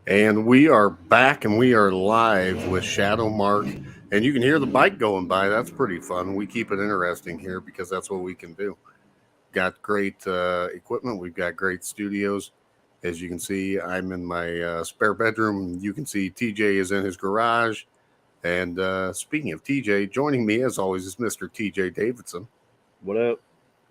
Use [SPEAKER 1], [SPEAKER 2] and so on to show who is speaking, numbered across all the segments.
[SPEAKER 1] And we are back and we are live with Shadow Mark. And you can hear the bike going by. That's pretty fun. We keep it interesting here because that's what we can do. Got great equipment. We've got great studios. As you can see, I'm in my spare bedroom. You can see TJ is in his garage. And speaking of TJ, joining me as always is Mr. TJ Davidson.
[SPEAKER 2] What up?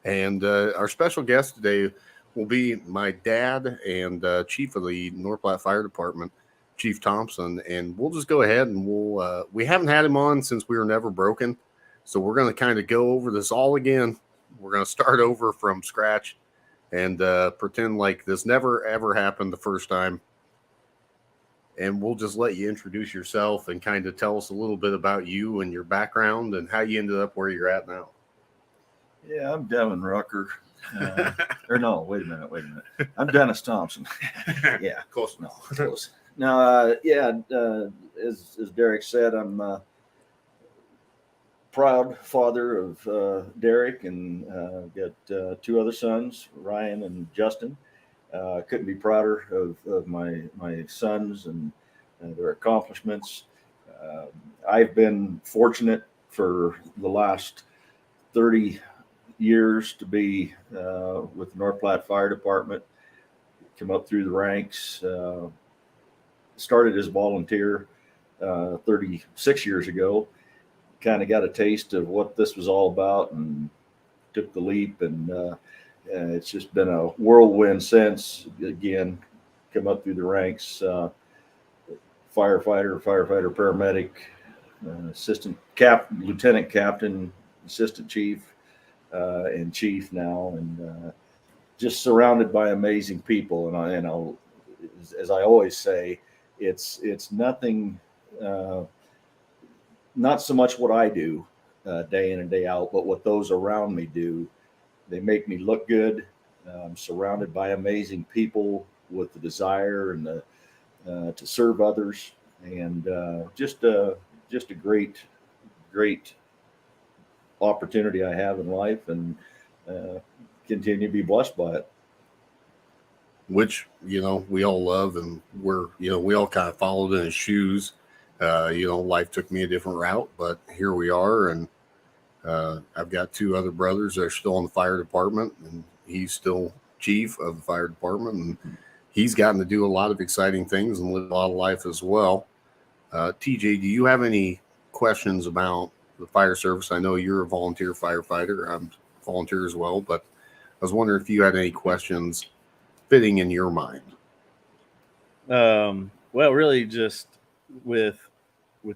[SPEAKER 1] And our special guest today will be my dad and chief of the North Platte Fire Department, Chief Thompson. And we'll just go ahead and we haven't had him on since we were never broken. So we're going to kind of go over this all again. We're going to start over from scratch and pretend like this never ever happened the first time. And we'll just let you introduce yourself and kind of tell us a little bit about you and your background and how you ended up where you're at now.
[SPEAKER 3] Yeah, I'm Devin Rucker. Or no, wait a minute. I'm Dennis Thompson. Yeah,
[SPEAKER 1] Close enough.
[SPEAKER 3] close. Now, as Derek said, I'm a proud father of Derek, and got two other sons, Ryan and Justin. Couldn't be prouder of my sons and their accomplishments. I've been fortunate for the last 30 years to be with the North Platte Fire Department, come up through the ranks, started as a volunteer 36 years ago, kind of got a taste of what this was all about and took the leap, and it's just been a whirlwind since. Again, come up through the ranks, firefighter, paramedic, lieutenant captain, assistant chief, and chief now, and just surrounded by amazing people. And I'll, as I always say, it's nothing, not so much what I do day in and day out, but what those around me do. They make me look good. I'm surrounded by amazing people with the desire and to serve others, and just a great opportunity I have in life, and continue to be blessed by it.
[SPEAKER 1] Which, we all love, and we all kind of followed in his shoes. Life took me a different route, but here we are, and I've got two other brothers that are still in the fire department, and he's still chief of the fire department, and he's gotten to do a lot of exciting things and live a lot of life as well. TJ, do you have any questions about the fire service? I know you're a volunteer firefighter. I'm a volunteer as well, but I was wondering if you had any questions fitting in your mind.
[SPEAKER 2] Well, really just with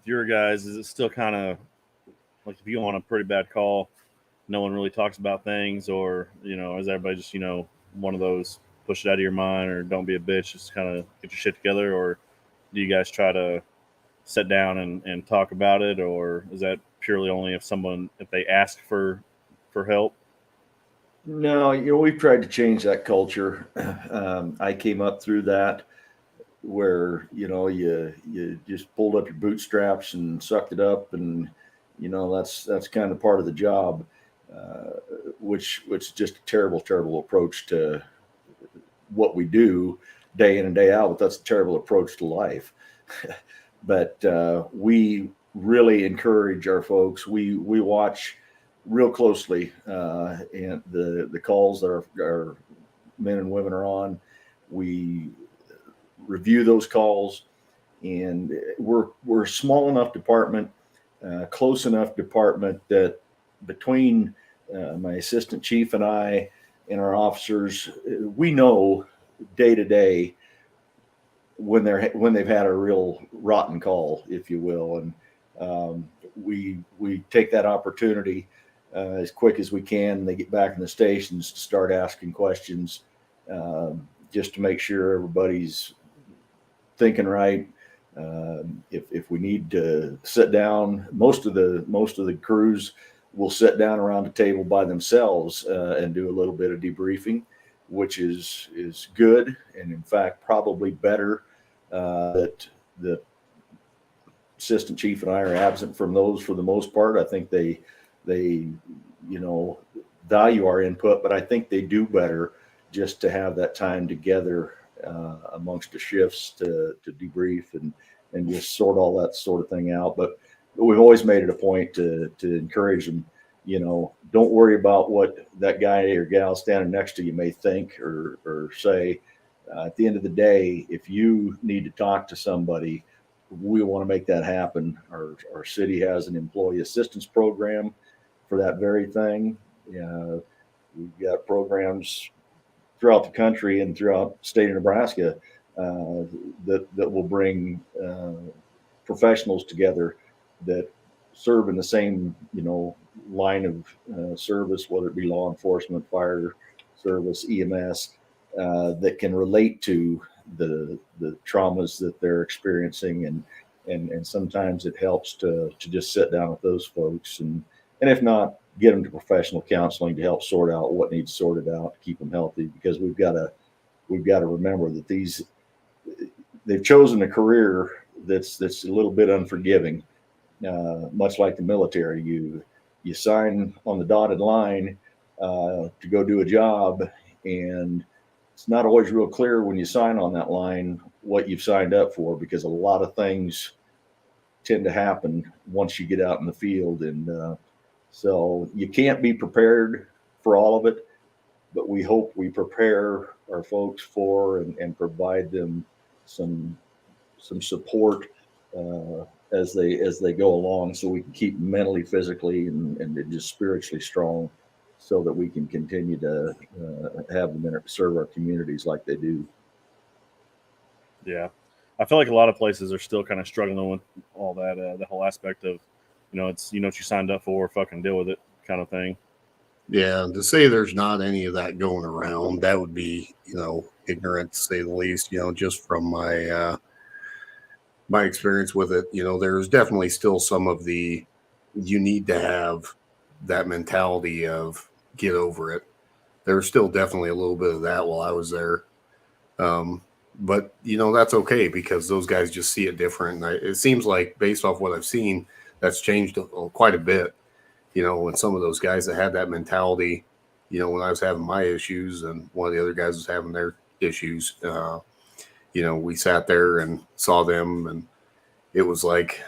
[SPEAKER 2] your guys, is it still kind of like if you on a pretty bad call, no one really talks about things, or, is everybody just, one of those push it out of your mind, or don't be a bitch, just kind of get your shit together? Or do you guys try to sit down and talk about it, or is that purely only if they ask for help?
[SPEAKER 3] No, we've tried to change that culture. I came up through that where, you just pulled up your bootstraps and sucked it up, and, that's kind of part of the job, which is just a terrible approach to what we do day in and day out, but that's a terrible approach to life. But we really encourage our folks. We watch real closely and the calls that our men and women are on. We review those calls, and we're a small enough department, close enough department that between my assistant chief and I and our officers, we know day to day when they've had a real rotten call, if you will, and we take that opportunity as quick as we can. They get back in the stations to start asking questions, just to make sure everybody's thinking right. If we need to sit down, most of the crews will sit down around the table by themselves and do a little bit of debriefing, which is good, and in fact probably better that the assistant chief and I are absent from those for the most part. I think they value our input, but I think they do better just to have that time together amongst the shifts to debrief and just sort all that sort of thing out. But we've always made it a point to encourage them. Don't worry about what that guy or gal standing next to you may think or say. At the end of the day, if you need to talk to somebody, we want to make that happen. Our city has an employee assistance program for that very thing. We've got programs throughout the country and throughout the state of Nebraska that will bring professionals together that serve in the same line of service, whether it be law enforcement, fire service, EMS, that can relate to the traumas that they're experiencing, and sometimes it helps to just sit down with those folks and if not, get them to professional counseling to help sort out what needs sorted out to keep them healthy, because we've got to remember that they've chosen a career that's a little bit unforgiving, much like the military. You sign on the dotted line to go do a job, and it's not always real clear when you sign on that line what you've signed up for, because a lot of things tend to happen once you get out in the field. And so you can't be prepared for all of it, but we hope we prepare our folks for and provide them some support as they go along, so we can keep mentally, physically, and just spiritually strong, so that we can continue to have them serve our communities like they do.
[SPEAKER 2] Yeah, I feel like a lot of places are still kind of struggling with all that, the whole aspect of, it's what you signed up for, fucking deal with it kind of thing.
[SPEAKER 1] Yeah, to say there's not any of that going around, that would be, ignorant to say the least. Just from my my experience with it, there's definitely still some of the, you need to have that mentality of get over it. There's still definitely a little bit of that while I was there. But that's okay, because those guys just see it different. And it seems like, based off what I've seen, that's changed quite a bit. When some of those guys that had that mentality, when I was having my issues and one of the other guys was having their issues, we sat there and saw them, and it was like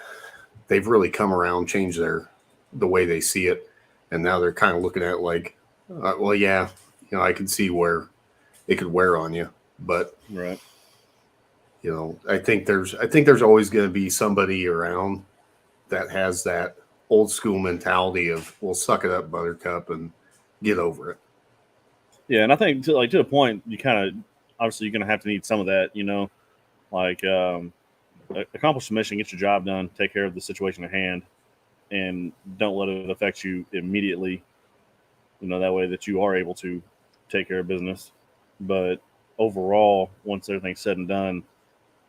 [SPEAKER 1] they've really come around, changed the way they see it, and now they're kind of looking at it like, well, yeah, I can see where it could wear on you, but
[SPEAKER 2] right.
[SPEAKER 1] I think there's always going to be somebody around that has that old school mentality of, well, suck it up, buttercup, and get over it.
[SPEAKER 2] Yeah, and I think to the point, you kind of, obviously you're going to have to need some of that, like accomplish the mission, get your job done, take care of the situation at hand, and don't let it affect you immediately. That way that you are able to take care of business. But overall, once everything's said and done,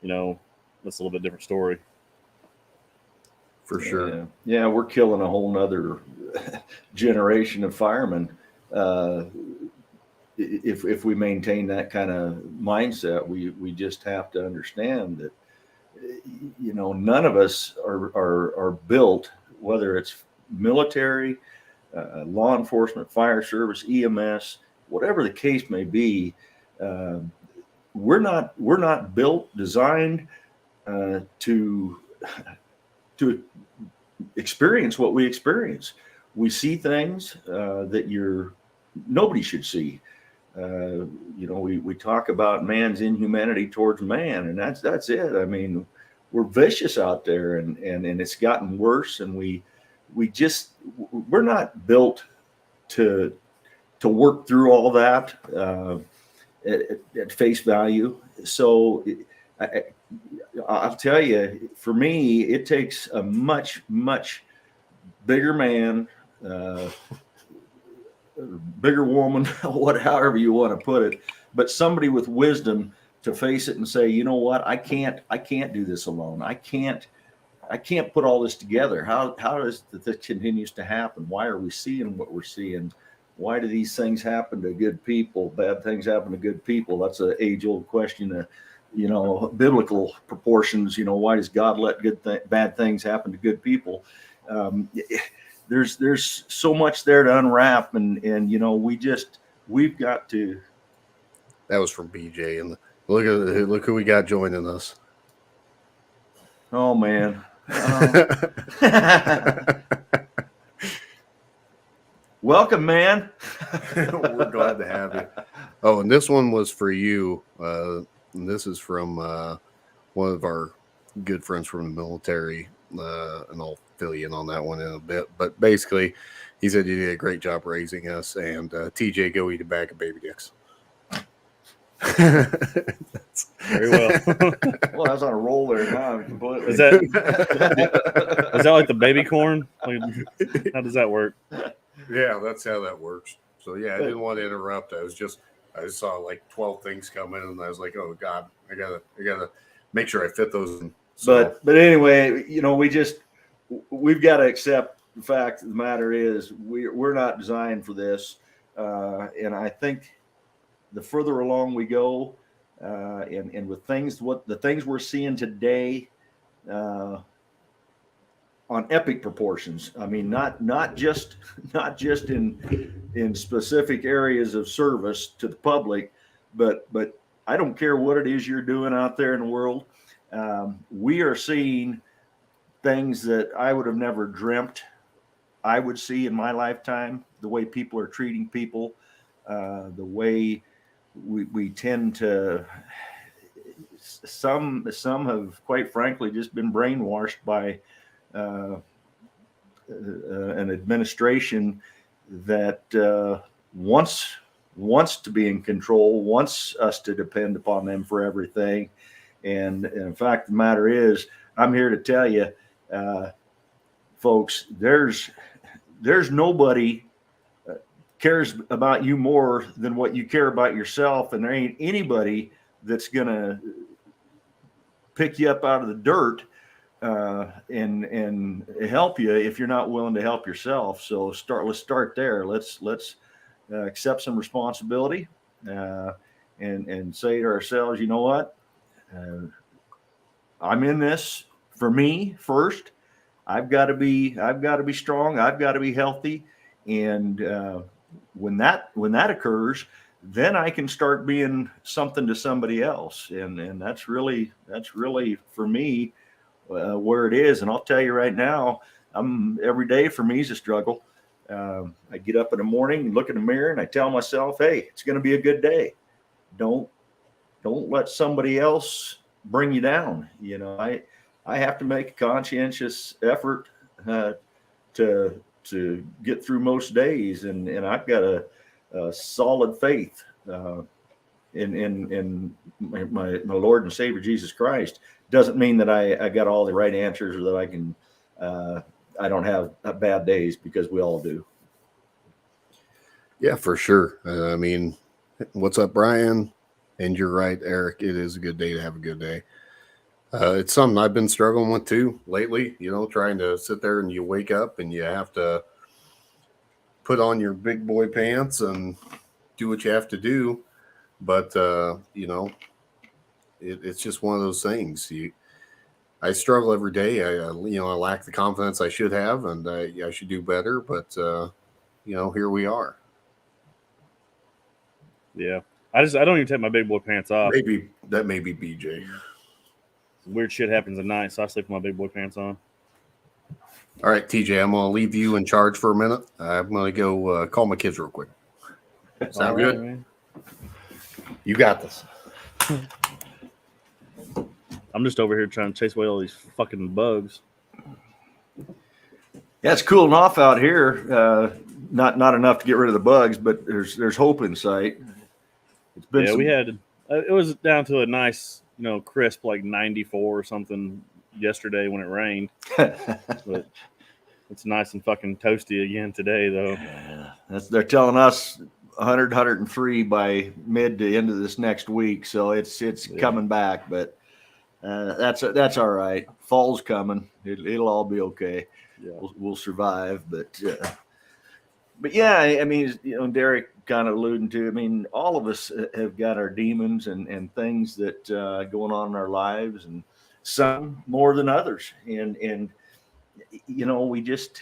[SPEAKER 2] that's a little bit different story.
[SPEAKER 1] For sure.
[SPEAKER 3] Yeah, we're killing a whole nother generation of firemen. If we maintain that kind of mindset, we just have to understand that, none of us are built, whether it's military, law enforcement, fire service, EMS, whatever the case may be. We're not built, designed to experience what we experience. We see things that nobody should see. We talk about man's inhumanity towards man, and that's it. I mean, we're vicious out there, and it's gotten worse, and we're not built to work through all that at face value. So I'll tell you, for me, it takes a much, much bigger man, bigger woman, however you want to put it, but somebody with wisdom to face it and say, you know what, I can't do this alone. I can't put all this together. How does this continues to happen? Why are we seeing what we're seeing? Why do these things happen to good people? Bad things happen to good people. That's an age-old question. Biblical proportions. Why does God let bad things happen to good people? There's so much there to unwrap, and we've got to
[SPEAKER 1] That was from BJ. And look who we got joining us.
[SPEAKER 3] Oh man. Welcome, man.
[SPEAKER 1] We're glad to have you. Oh, and this one was for you. And this is from one of our good friends from the military. And I'll fill you in on that one in a bit. But basically, he said you did a great job raising us. And TJ, go eat a bag of baby dicks.
[SPEAKER 2] Very well.
[SPEAKER 3] Well, I was on a roll there now. Completely.
[SPEAKER 2] Is that like the baby corn? Like, how does that work?
[SPEAKER 1] Yeah, that's how that works. So yeah, I didn't want to interrupt. I just saw like 12 things coming, and I was like, oh God, I gotta make sure I fit those in. So,
[SPEAKER 3] but anyway, we've got to accept the fact of the matter is we're not designed for this, and I think the further along we go, and with the things we're seeing today, on epic proportions. I mean, not just in specific areas of service to the public, but I don't care what it is you're doing out there in the world. We are seeing things that I would have never dreamt I would see in my lifetime. The way people are treating people, the way we tend to. Some have, quite frankly, just been brainwashed by an administration that wants to be in control, wants us to depend upon them for everything. And in fact, the matter is, I'm here to tell you, folks, there's nobody cares about you more than what you care about yourself, and there ain't anybody that's gonna pick you up out of the dirt and help you if you're not willing to help yourself. So let's start there. Let's accept some responsibility and say to ourselves, you know what? I'm in this for me first. I've got to be strong. I've got to be healthy. And when that occurs, then I can start being something to somebody else. And that's really for me where it is. And I'll tell you right now, every day for me is a struggle. I get up in the morning, look in the mirror, and I tell myself, hey, it's going to be a good day. Don't let somebody else bring you down. You know, I have to make a conscientious effort to get through most days, and I've got a solid faith in my Lord and Savior Jesus Christ. Doesn't mean that I got all the right answers, or that I can I don't have bad days, because we all do.
[SPEAKER 1] Yeah, for sure. I mean, what's up, Brian? And you're right, Eric. It is a good day to have a good day. It's something I've been struggling with too lately, you know, trying to sit there and you wake up and you have to put on your big boy pants and do what you have to do. But, you know, it's just one of those things. I struggle every day. I lack the confidence I should have, and I should do better. But, you know, here we are.
[SPEAKER 2] Yeah. I don't even take my big boy pants off.
[SPEAKER 1] Maybe that may be BJ.
[SPEAKER 2] Weird shit happens at night, so I sleep with my big boy pants on.
[SPEAKER 1] All right, TJ, I'm going to leave you in charge for a minute. I'm going to go call my kids real quick. Sound good?
[SPEAKER 2] Man.
[SPEAKER 1] You got this.
[SPEAKER 2] I'm just over here trying to chase away all these fucking bugs.
[SPEAKER 3] Yeah, it's cooling off out here. Not enough to get rid of the bugs, but there's hope in sight. It's been
[SPEAKER 2] we had it was down to a nice, crisp like 94 or something yesterday when it rained. But it's nice and fucking toasty again today, though.
[SPEAKER 3] Yeah, they're telling us 100, 103 by mid to end of this next week, so it's coming back, but that's all right. Fall's coming. It'll all be okay.
[SPEAKER 2] Yeah.
[SPEAKER 3] We'll survive, but yeah, I mean, Derek kind of alluding to, I mean, all of us have got our demons and things that going on in our lives, and some more than others. And we just,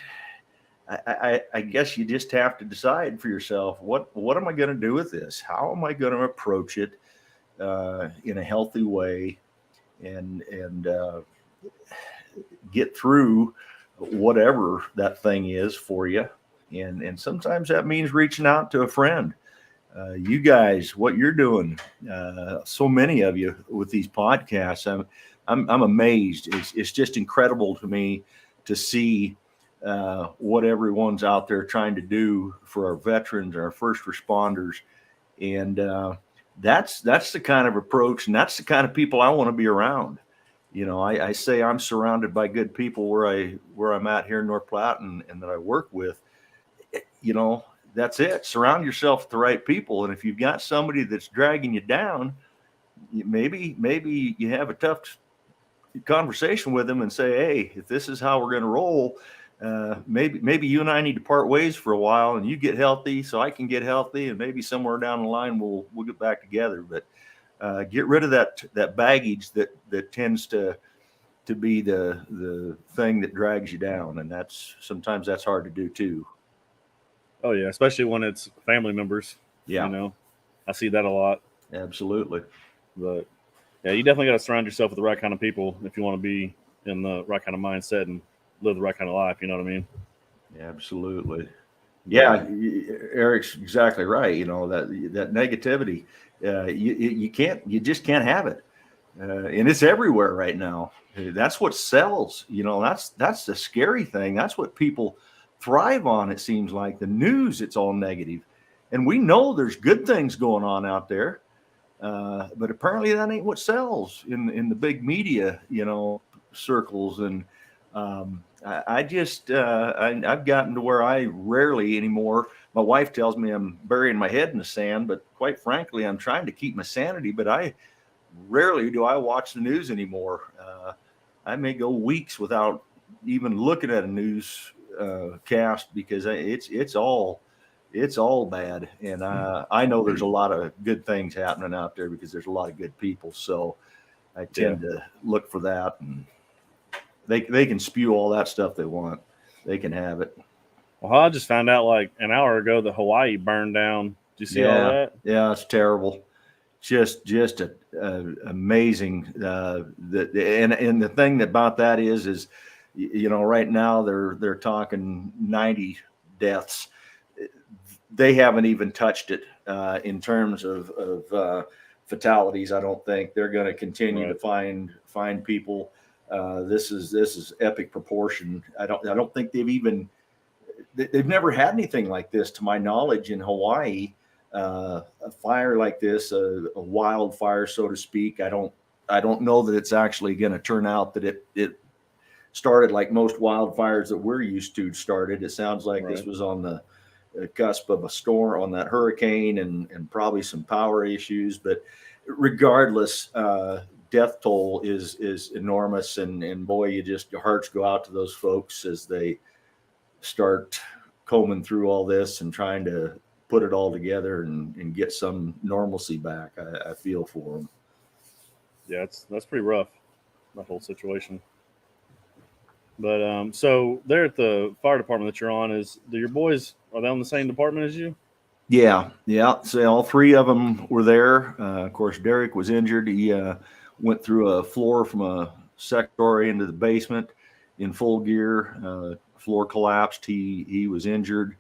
[SPEAKER 3] I guess you just have to decide for yourself, what am I going to do with this? How am I going to approach it in a healthy way, and get through whatever that thing is for you. And sometimes that means reaching out to a friend. You guys, what you're doing, so many of you with these podcasts, I'm amazed. It's just incredible to me to see what everyone's out there trying to do for our veterans, our first responders, and that's the kind of approach, and that's the kind of people I want to be around. You know, I say I'm surrounded by good people where I'm at here in North Platte, and that I work with. You know, that's it. Surround yourself with the right people, and if you've got somebody that's dragging you down, maybe you have a tough conversation with them and say, hey, if this is how we're going to roll, maybe you and I need to part ways for a while, and you get healthy so I can get healthy, and maybe somewhere down the line we'll get back together. But get rid of that baggage that tends to be the thing that drags you down, and sometimes that's hard to do too.
[SPEAKER 2] Oh yeah, especially when it's family members.
[SPEAKER 3] Yeah,
[SPEAKER 2] you know, I see that a lot.
[SPEAKER 3] Absolutely.
[SPEAKER 2] But yeah, you definitely got to surround yourself with the right kind of people if you want to be in the right kind of mindset and live the right kind of life. You know what I mean?
[SPEAKER 3] Absolutely. Yeah, Eric's exactly right. You know, that negativity, you just can't have it, and it's everywhere right now. That's what sells. You know, that's the scary thing. That's what people thrive on. It seems like the news, it's all negative, and we know there's good things going on out there, but apparently that ain't what sells in the big media, you know, circles. And I've gotten to where I rarely anymore. My wife tells me I'm burying my head in the sand, but quite frankly, I'm trying to keep my sanity. But I rarely do I watch the news anymore. I may go weeks without even looking at a news cast, because it's all bad. And I know there's a lot of good things happening out there because there's a lot of good people. So I tend to look for that, and they can spew all that stuff they want. They can have it.
[SPEAKER 2] Well, I just found out like an hour ago that Hawaii burned down. Did you see all that?
[SPEAKER 3] Yeah, it's terrible. Just amazing. And the thing about that is, you know, right now they're talking 90 deaths. They haven't even touched it in terms of fatalities. I don't think they're going to continue to find people. This is epic proportion. I don't think they've never had anything like this, to my knowledge, in Hawaii. A fire like this, a wildfire, so to speak. I don't know that it's actually going to turn out that it started like most wildfires that we're used to started. It sounds like this was on the cusp of a storm, on that hurricane, and probably some power issues. But regardless, death toll is enormous, and boy, your hearts go out to those folks as they start combing through all this and trying to put it all together and get some normalcy back. I feel for them.
[SPEAKER 2] Yeah, that's pretty rough, that whole situation. But so they're at the fire department that you're on. Are your boys, are they on the same department as you?
[SPEAKER 3] Yeah. So all three of them were there. Of course, Derek was injured. He went through a floor from a second story into the basement in full gear. Floor collapsed. He was injured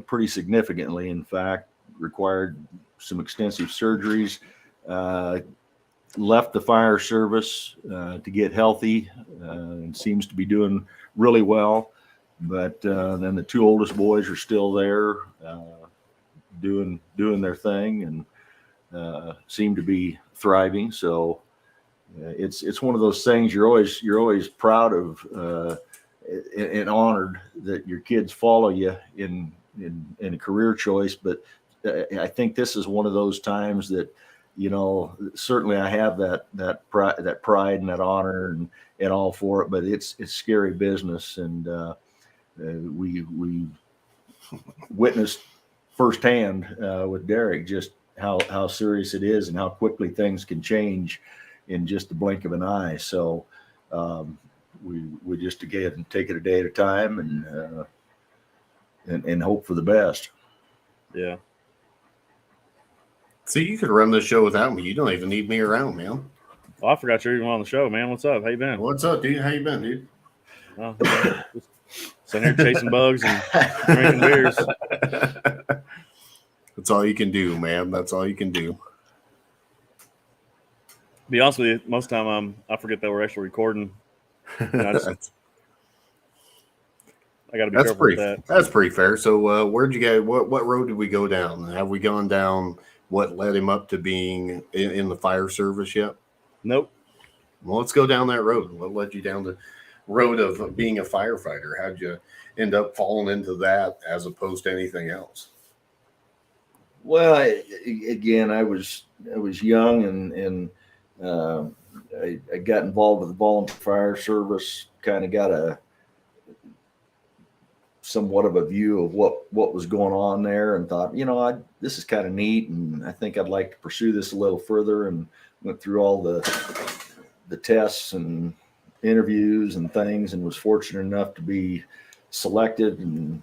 [SPEAKER 3] pretty significantly. In fact, required some extensive surgeries. Left the fire service to get healthy, and seems to be doing really well. But then the two oldest boys are still there, doing their thing, and seem to be thriving. So it's one of those things you're always proud of, and honored that your kids follow you in a career choice. But I think this is one of those times that, you know, certainly I have that pride and that honor and all for it, but it's scary business. And we witnessed firsthand with Derek just how serious it is and how quickly things can change in just the blink of an eye. So we just again take it a day at a time, and and hope for the best.
[SPEAKER 2] Yeah.
[SPEAKER 1] See, you could run this show without me. You don't even need me around, man.
[SPEAKER 2] Oh, I forgot you're even on the show, man. What's up? How you been?
[SPEAKER 1] What's up, dude? How you been, dude?
[SPEAKER 2] Oh, just sitting here chasing bugs and drinking beers.
[SPEAKER 1] That's all you can do, man. That's all you can do.
[SPEAKER 2] Be honest with you, most of the time I forget that we're actually recording. I got to be careful with that.
[SPEAKER 1] That's pretty fair. So, where'd you guys? What road did we go down? Have we gone down what led him up to being in the fire service yet?
[SPEAKER 2] Nope.
[SPEAKER 1] Well, let's go down that road. What led you down the road of being a firefighter? How'd you end up falling into that as opposed to anything else?
[SPEAKER 3] Well, I was young and I got involved with the volunteer fire service. Kind of got somewhat of a view of what was going on there, and thought, this is kind of neat, and I think I'd like to pursue this a little further. And went through all the tests and interviews and things, and was fortunate enough to be selected. And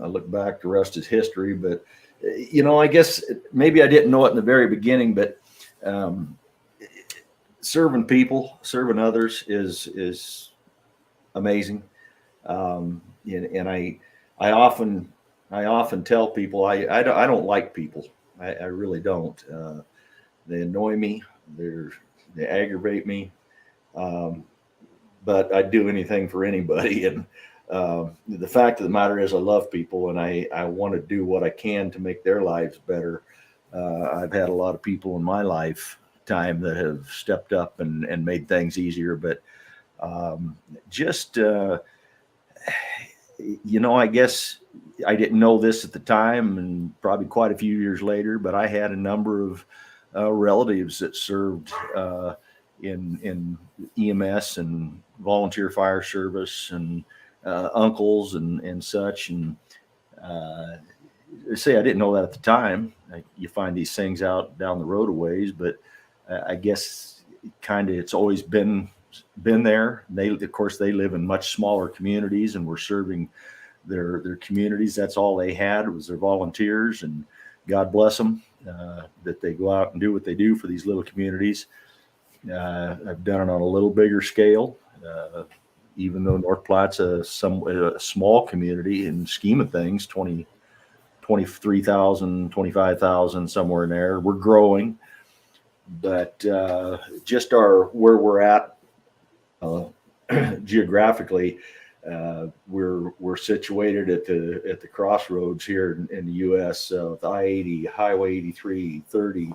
[SPEAKER 3] I look back, the rest is history. But I guess maybe I didn't know it in the very beginning, but serving people, serving others is amazing. And I often tell people I don't like people. I really don't. They annoy me. They aggravate me. But I'd do anything for anybody. And the fact of the matter is I love people, and I want to do what I can to make their lives better. I've had a lot of people in my lifetime that have stepped up and made things easier, but I guess I didn't know this at the time, and probably quite a few years later, but I had a number of relatives that served in EMS and volunteer fire service, and uncles and such. And say I didn't know that at the time. You find these things out down the road a ways, but I guess it's always been there. Of course, they live in much smaller communities, and were serving their communities. That's all they had was their volunteers, and God bless them that they go out and do what they do for these little communities. I've done it on a little bigger scale, even though North Platte's a small community in the scheme of things, 23,000, 25,000, somewhere in there. We're growing, but just where we're at geographically, we're situated at the crossroads here in the U.S. With I-80, Highway 83, 30,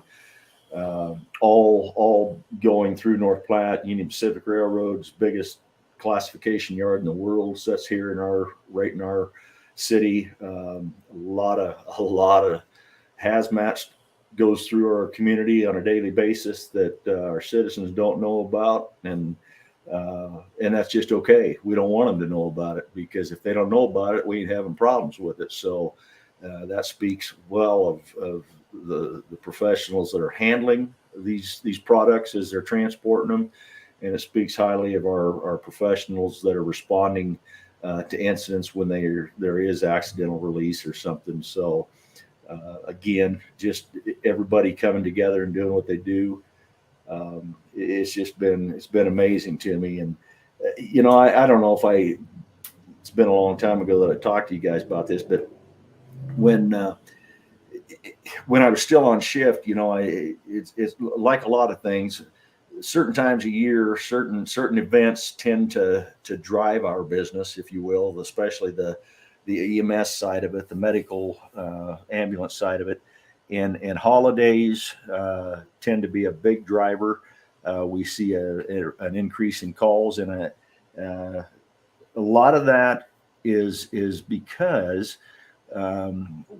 [SPEAKER 3] all going through North Platte. Union Pacific Railroad's biggest classification yard in the world sits here right in our city. A lot of hazmat goes through our community on a daily basis that our citizens don't know about, and that's just okay. We don't want them to know about it, because if they don't know about it, we ain't having problems with it. So that speaks well of the professionals that are handling these products as they're transporting them, and it speaks highly of our professionals that are responding to incidents when there is accidental release or something. So again, just everybody coming together and doing what they do. It's been amazing to me. And I don't know if it's been a long time ago that I talked to you guys about this, but when I was still on shift, it's like a lot of things. Certain times a year, certain events tend to drive our business, if you will, especially the EMS side of it, the medical ambulance side of it, and holidays tend to be a big driver. We see an increase in calls, and a lot of that is because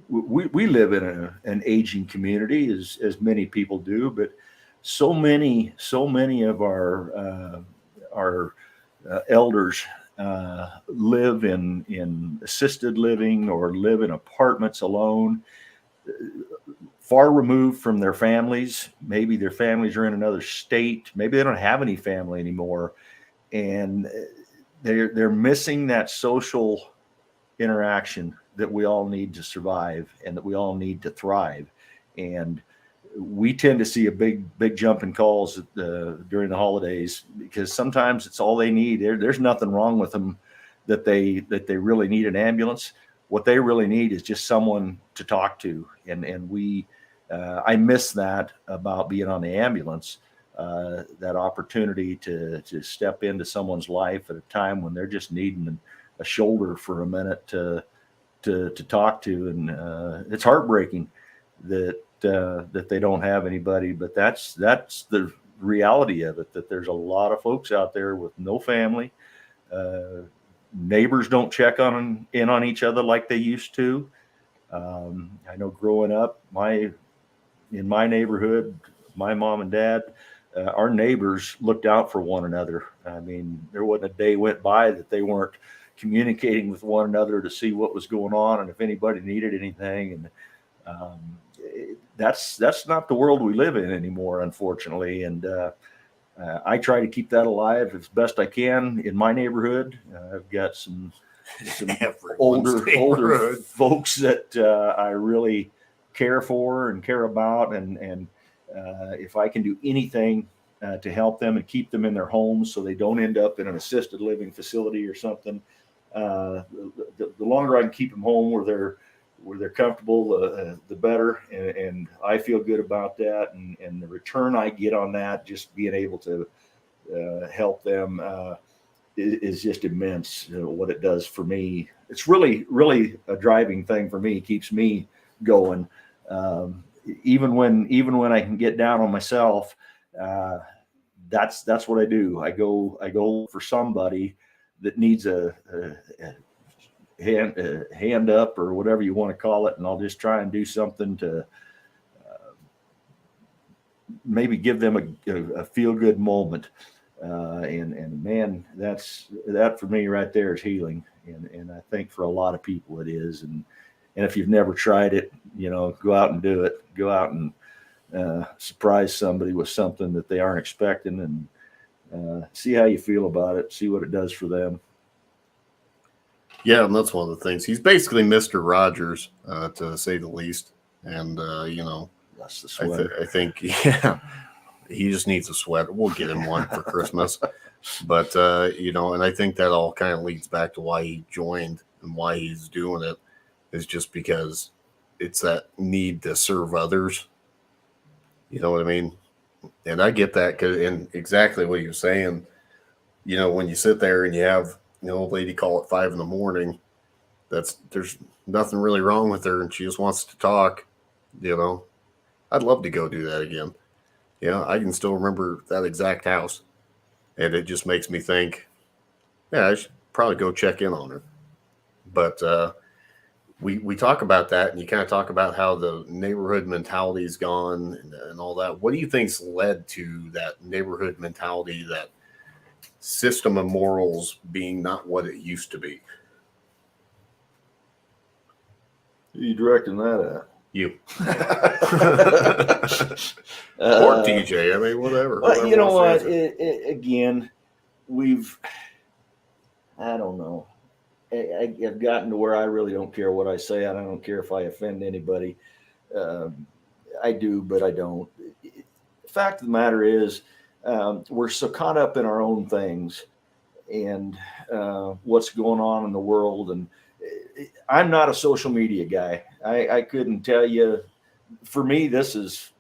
[SPEAKER 3] we live in an aging community, as many people do, but so many of our elders live in assisted living or live in apartments alone, far removed from their families. Maybe their families are in another state. Maybe they don't have any family anymore, and they're missing that social interaction that we all need to survive and that we all need to thrive. And we tend to see a big jump in calls during the holidays, because sometimes it's all they need. There's nothing wrong with them that they really need an ambulance. What they really need is just someone to talk to. And we, I miss that about being on the ambulance, that opportunity to step into someone's life at a time when they're just needing a shoulder for a minute to talk to. And it's heartbreaking that they don't have anybody, but that's the reality of it, that there's a lot of folks out there with no family. Neighbors don't check in on each other like they used to. I know growing up, in my neighborhood, my mom and dad, our neighbors looked out for one another. I mean, there wasn't a day went by that they weren't communicating with one another to see what was going on and if anybody needed anything. And that's not the world we live in anymore, unfortunately. And I try to keep that alive as best I can in my neighborhood. I've got some older folks that I really care for and care about, and if I can do anything to help them and keep them in their homes so they don't end up in an assisted living facility or something, the longer I can keep them home where they're comfortable, the better. And I feel good about that. And the return I get on that, just being able to help them, is just immense. What it does for me, it's really, really a driving thing for me. It keeps me going. Even when I can get down on myself, that's what I do. I go for somebody that needs a hand up or whatever you want to call it, and I'll just try and do something to maybe give them a feel good moment. And man, that for me right there is healing, and I think for a lot of people it is. And if you've never tried it, go out and do it. Go out and surprise somebody with something that they aren't expecting, and see how you feel about it. See what it does for them.
[SPEAKER 1] Yeah, and that's one of the things. He's basically Mr. Rogers, to say the least. And
[SPEAKER 3] That's the sweater.
[SPEAKER 1] I think, yeah, he just needs a sweater. We'll get him one for Christmas. But and I think that all kind of leads back to why he joined and why he's doing it, is just because it's that need to serve others. You know what I mean? And I get that, and exactly what you're saying. When you sit there and you have old lady call at 5 a.m, there's nothing really wrong with her, and she just wants to talk. I'd love to go do that again. I can still remember that exact house, and it just makes me think, yeah, I should probably go check in on her. But we talk about that, and you kind of talk about how the neighborhood mentality's gone and all that. What do you think's led to that neighborhood mentality, that system of morals being not what it used to be?
[SPEAKER 3] Who are you directing that at?
[SPEAKER 1] You. Or TJ. I mean, whatever.
[SPEAKER 3] Well, you know what? Again, I don't know. I've gotten to where I really don't care what I say. I don't care if I offend anybody. I do, but I don't. The fact of the matter is, we're so caught up in our own things and what's going on in the world. And I'm not a social media guy. I couldn't tell you. For me, this is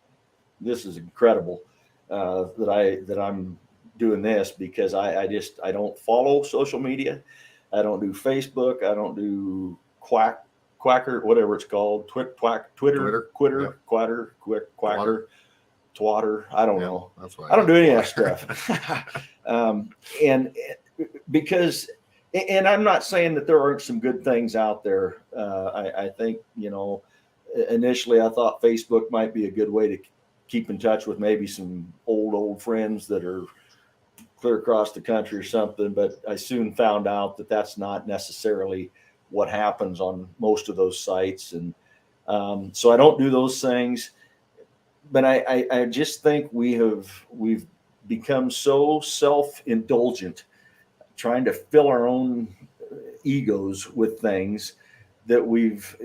[SPEAKER 3] incredible that I'm doing this, because I don't follow social media. I don't do Facebook. I don't do Quacker, whatever it's called, Twitter, Quacker, Twatter. I don't know.
[SPEAKER 1] That's
[SPEAKER 3] I don't do any of that stuff. And because, and I'm not saying that there aren't some good things out there. I think, initially I thought Facebook might be a good way to keep in touch with maybe some old friends that are clear across the country or something. But I soon found out that that's not necessarily what happens on most of those sites. And so I don't do those things. But I just think we've become so self-indulgent, trying to fill our own egos with things, that we've,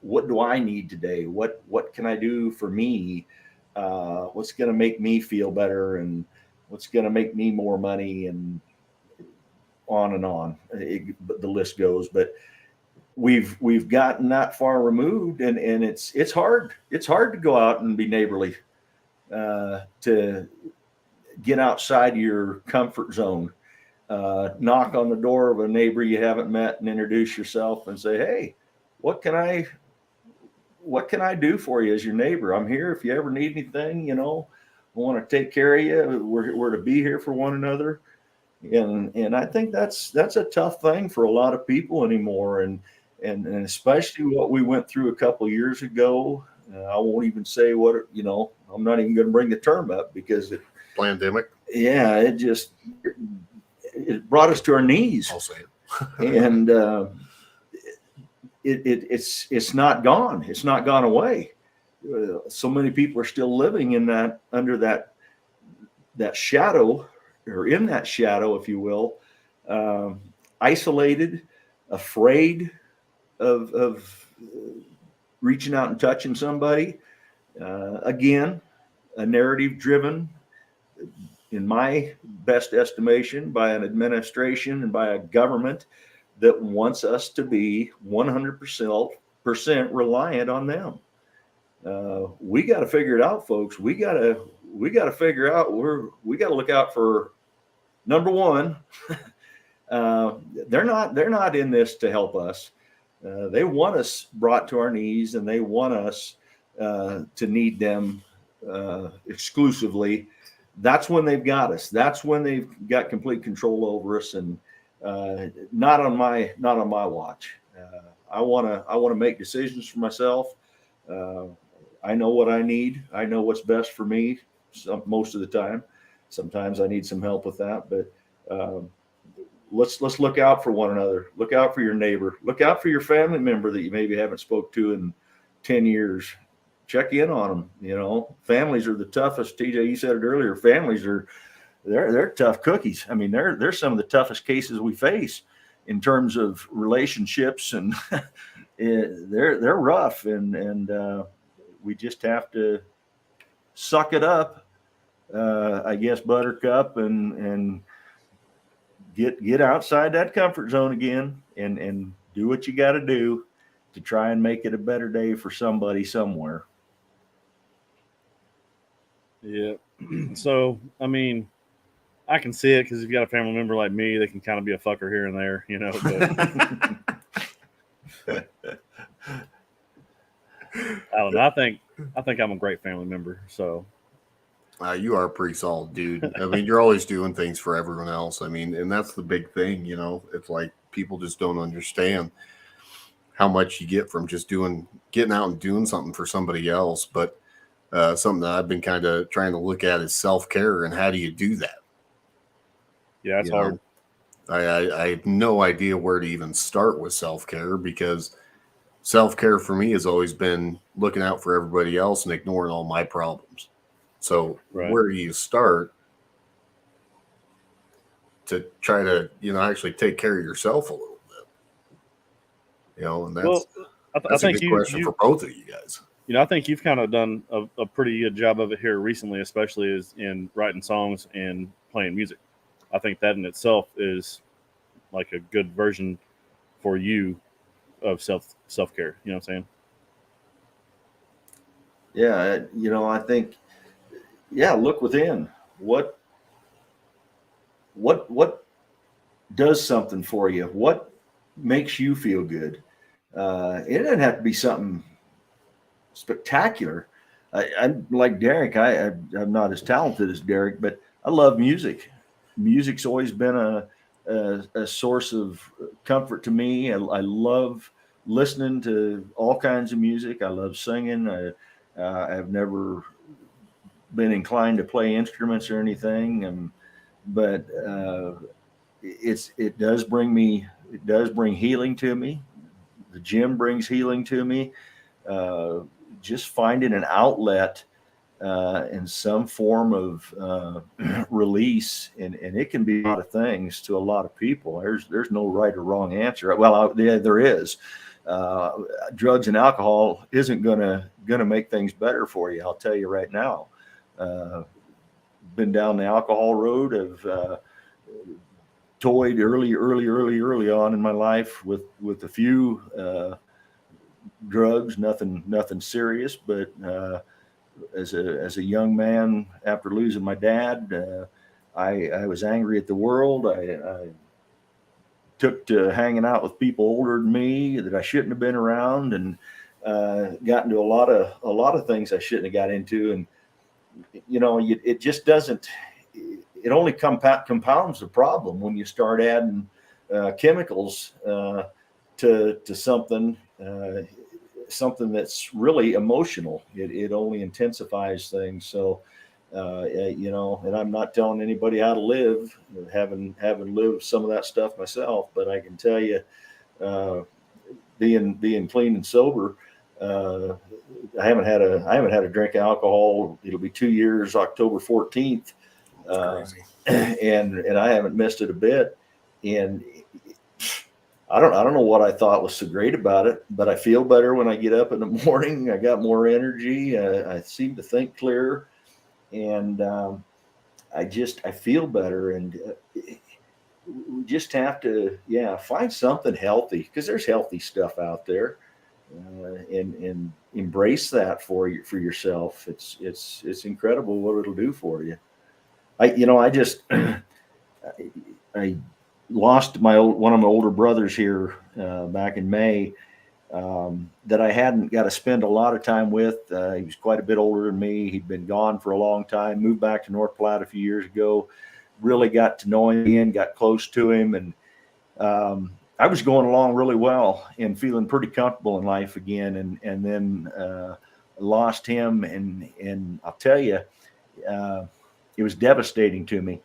[SPEAKER 3] what do I need today? What can I do for me? What's going to make me feel better, and what's going to make me more money, and on and on. The list goes. But we've gotten that far removed, and it's hard. It's hard to go out and be neighborly, to get outside your comfort zone. Knock on the door of a neighbor you haven't met and introduce yourself and say, hey, what can I do for you as your neighbor? I'm here if you ever need anything. I want to take care of you. We're to be here for one another. And I think that's a tough thing for a lot of people anymore. And especially what we went through a couple of years ago. I won't even say what, I'm not even going to bring the term up because
[SPEAKER 1] Pandemic.
[SPEAKER 3] Yeah, it brought us to our knees.
[SPEAKER 1] I'll say it.
[SPEAKER 3] And it's not gone. It's not gone away. So many people are still living in that, under that shadow, or in that shadow, if you will, isolated, afraid of reaching out and touching somebody. Again, a narrative driven, in my best estimation, by an administration and by a government that wants us to be 100% reliant on them. We got to figure it out, folks. We got to figure out we got to look out for number one. They're not in this to help us. They want us brought to our knees, and they want us to need them exclusively. That's when they've got us. That's when they've got complete control over us, and not on my watch. I want to make decisions for myself. I know what I need. I know what's best for me. Most of the time. Sometimes I need some help with that, but let's look out for one another. Look out for your neighbor. Look out for your family member that you maybe haven't spoke to in 10 years. Check in on them. Families are the toughest. TJ, you said it earlier. Families they're tough cookies. I mean, they're some of the toughest cases we face in terms of relationships, and they're rough, and we just have to suck it up, I guess, buttercup, and get outside that comfort zone again, and do what you got to do to try and make it a better day for somebody somewhere.
[SPEAKER 2] Yeah. So, I mean, I can see it because if you got a family member like me, they can kind of be a fucker here and there, But I don't know. I think I'm a great family member. So
[SPEAKER 1] you are a pretty solid dude. I mean, you're always doing things for everyone else. I mean, and that's the big thing, It's like people just don't understand how much you get from just getting out and doing something for somebody else. But something that I've been kind of trying to look at is self-care, and how do you do that?
[SPEAKER 2] Yeah, it's hard.
[SPEAKER 1] I have no idea where to even start with self-care, because self-care for me has always been looking out for everybody else and ignoring all my problems. So Where do you start to try to, actually take care of yourself a little bit? And that's a good question for both of you guys.
[SPEAKER 2] I think you've kind of done a pretty good job of it here recently, especially as in writing songs and playing music. I think that in itself is like a good version for you of self-care. You know what I'm saying?
[SPEAKER 3] Yeah. I think, look within. What does something for you? What makes you feel good? It doesn't have to be something spectacular. I'm like Derek. I'm not as talented as Derek, but I love music. Music's always been a source of comfort to me. I love listening to all kinds of music. I love singing. I've never been inclined to play instruments or anything, but it does bring healing to me. The gym brings healing to me. Just finding an outlet and some form of release, and it can be a lot of things to a lot of people. There's no right or wrong answer. Well, yeah, there is. Drugs and alcohol isn't gonna make things better for you. I'll tell you right now. Been down the alcohol road. Have toyed early on in my life with a few drugs, nothing serious, but as a young man, after losing my dad, I was angry at the world. I took to hanging out with people older than me that I shouldn't have been around, and got into a lot of things I shouldn't have got into. And it just doesn't. It only compounds the problem when you start adding chemicals to something. Something that's really emotional. It only intensifies things. So, and I'm not telling anybody how to live, having lived some of that stuff myself, but I can tell you, being clean and sober, I haven't had a drink of alcohol. It'll be 2 years, October 14th. And I haven't missed it a bit. And I don't know what I thought was so great about it, but I feel better when I get up in the morning. I got more energy. I seem to think clearer, and I feel better. And we just have to, find something healthy, because there's healthy stuff out there, and embrace that for yourself. It's incredible what it'll do for you. I lost one of my older brothers here back in May, that I hadn't got to spend a lot of time with. He was quite a bit older than me. He'd been gone for a long time, moved back to North Platte a few years ago, really got to know him again, got close to him. And I was going along really well and feeling pretty comfortable in life again. And then lost him. And I'll tell you, it was devastating to me.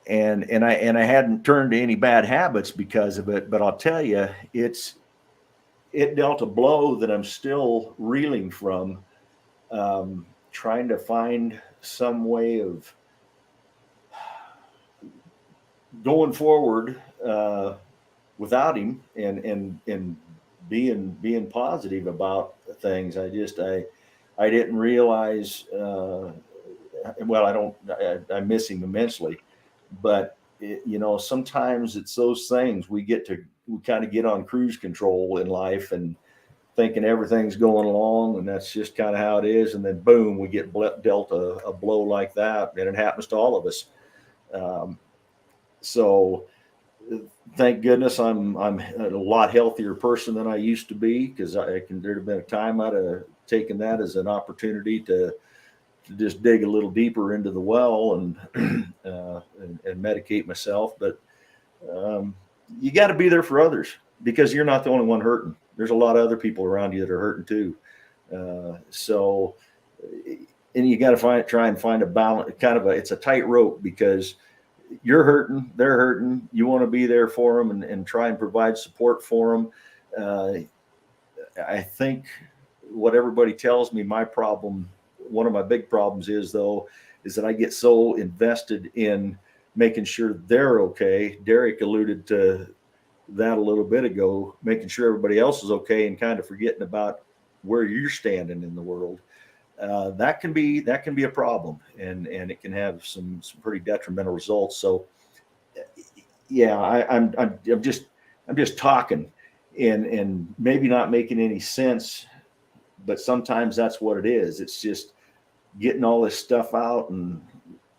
[SPEAKER 3] And I hadn't turned to any bad habits because of it, but I'll tell you, it dealt a blow that I'm still reeling from, trying to find some way of going forward without him, and being positive about things. I didn't realize. I miss him immensely. But sometimes it's those things we kind of get on cruise control in life and thinking everything's going along, and that's just kind of how it is. And then boom, we get dealt a blow like that, and it happens to all of us. So thank goodness I'm a lot healthier person than I used to be, because there'd have been a time I'd have taken that as an opportunity to just dig a little deeper into the well and medicate myself. But you got to be there for others, because you're not the only one hurting. There's a lot of other people around you that are hurting too. And you got to try and find a balance. It's a tightrope, because you're hurting, they're hurting. You want to be there for them and try and provide support for them. I think what everybody tells me, one of my big problems is that I get so invested in making sure they're okay. Derek alluded to that a little bit ago, making sure everybody else is okay and kind of forgetting about where you're standing in the world. That can be a problem, and it can have some pretty detrimental results. So I'm just talking and maybe not making any sense, but sometimes that's what it is. It's just getting all this stuff out and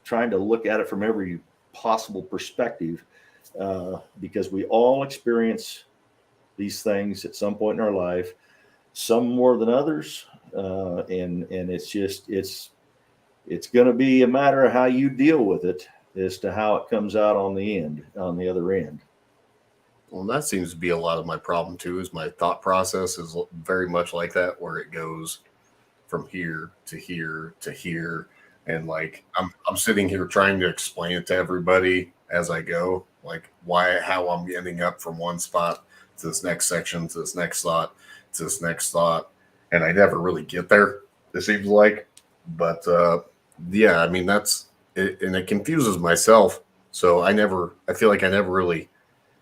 [SPEAKER 3] trying to look at it from every possible perspective, because we all experience these things at some point in our life, some more than others. And it's going to be a matter of how you deal with it as to how it comes out on the other end.
[SPEAKER 1] Well, that seems to be a lot of my problem too, is my thought process is very much like that, where it goes from here to here to here. And like, I'm sitting here trying to explain it to everybody as I go, like how I'm ending up from one spot to this next section, to this next thought, to this next thought. And I never really get there, it seems like. But yeah, I mean, that's it, and it confuses myself. So I feel like I never really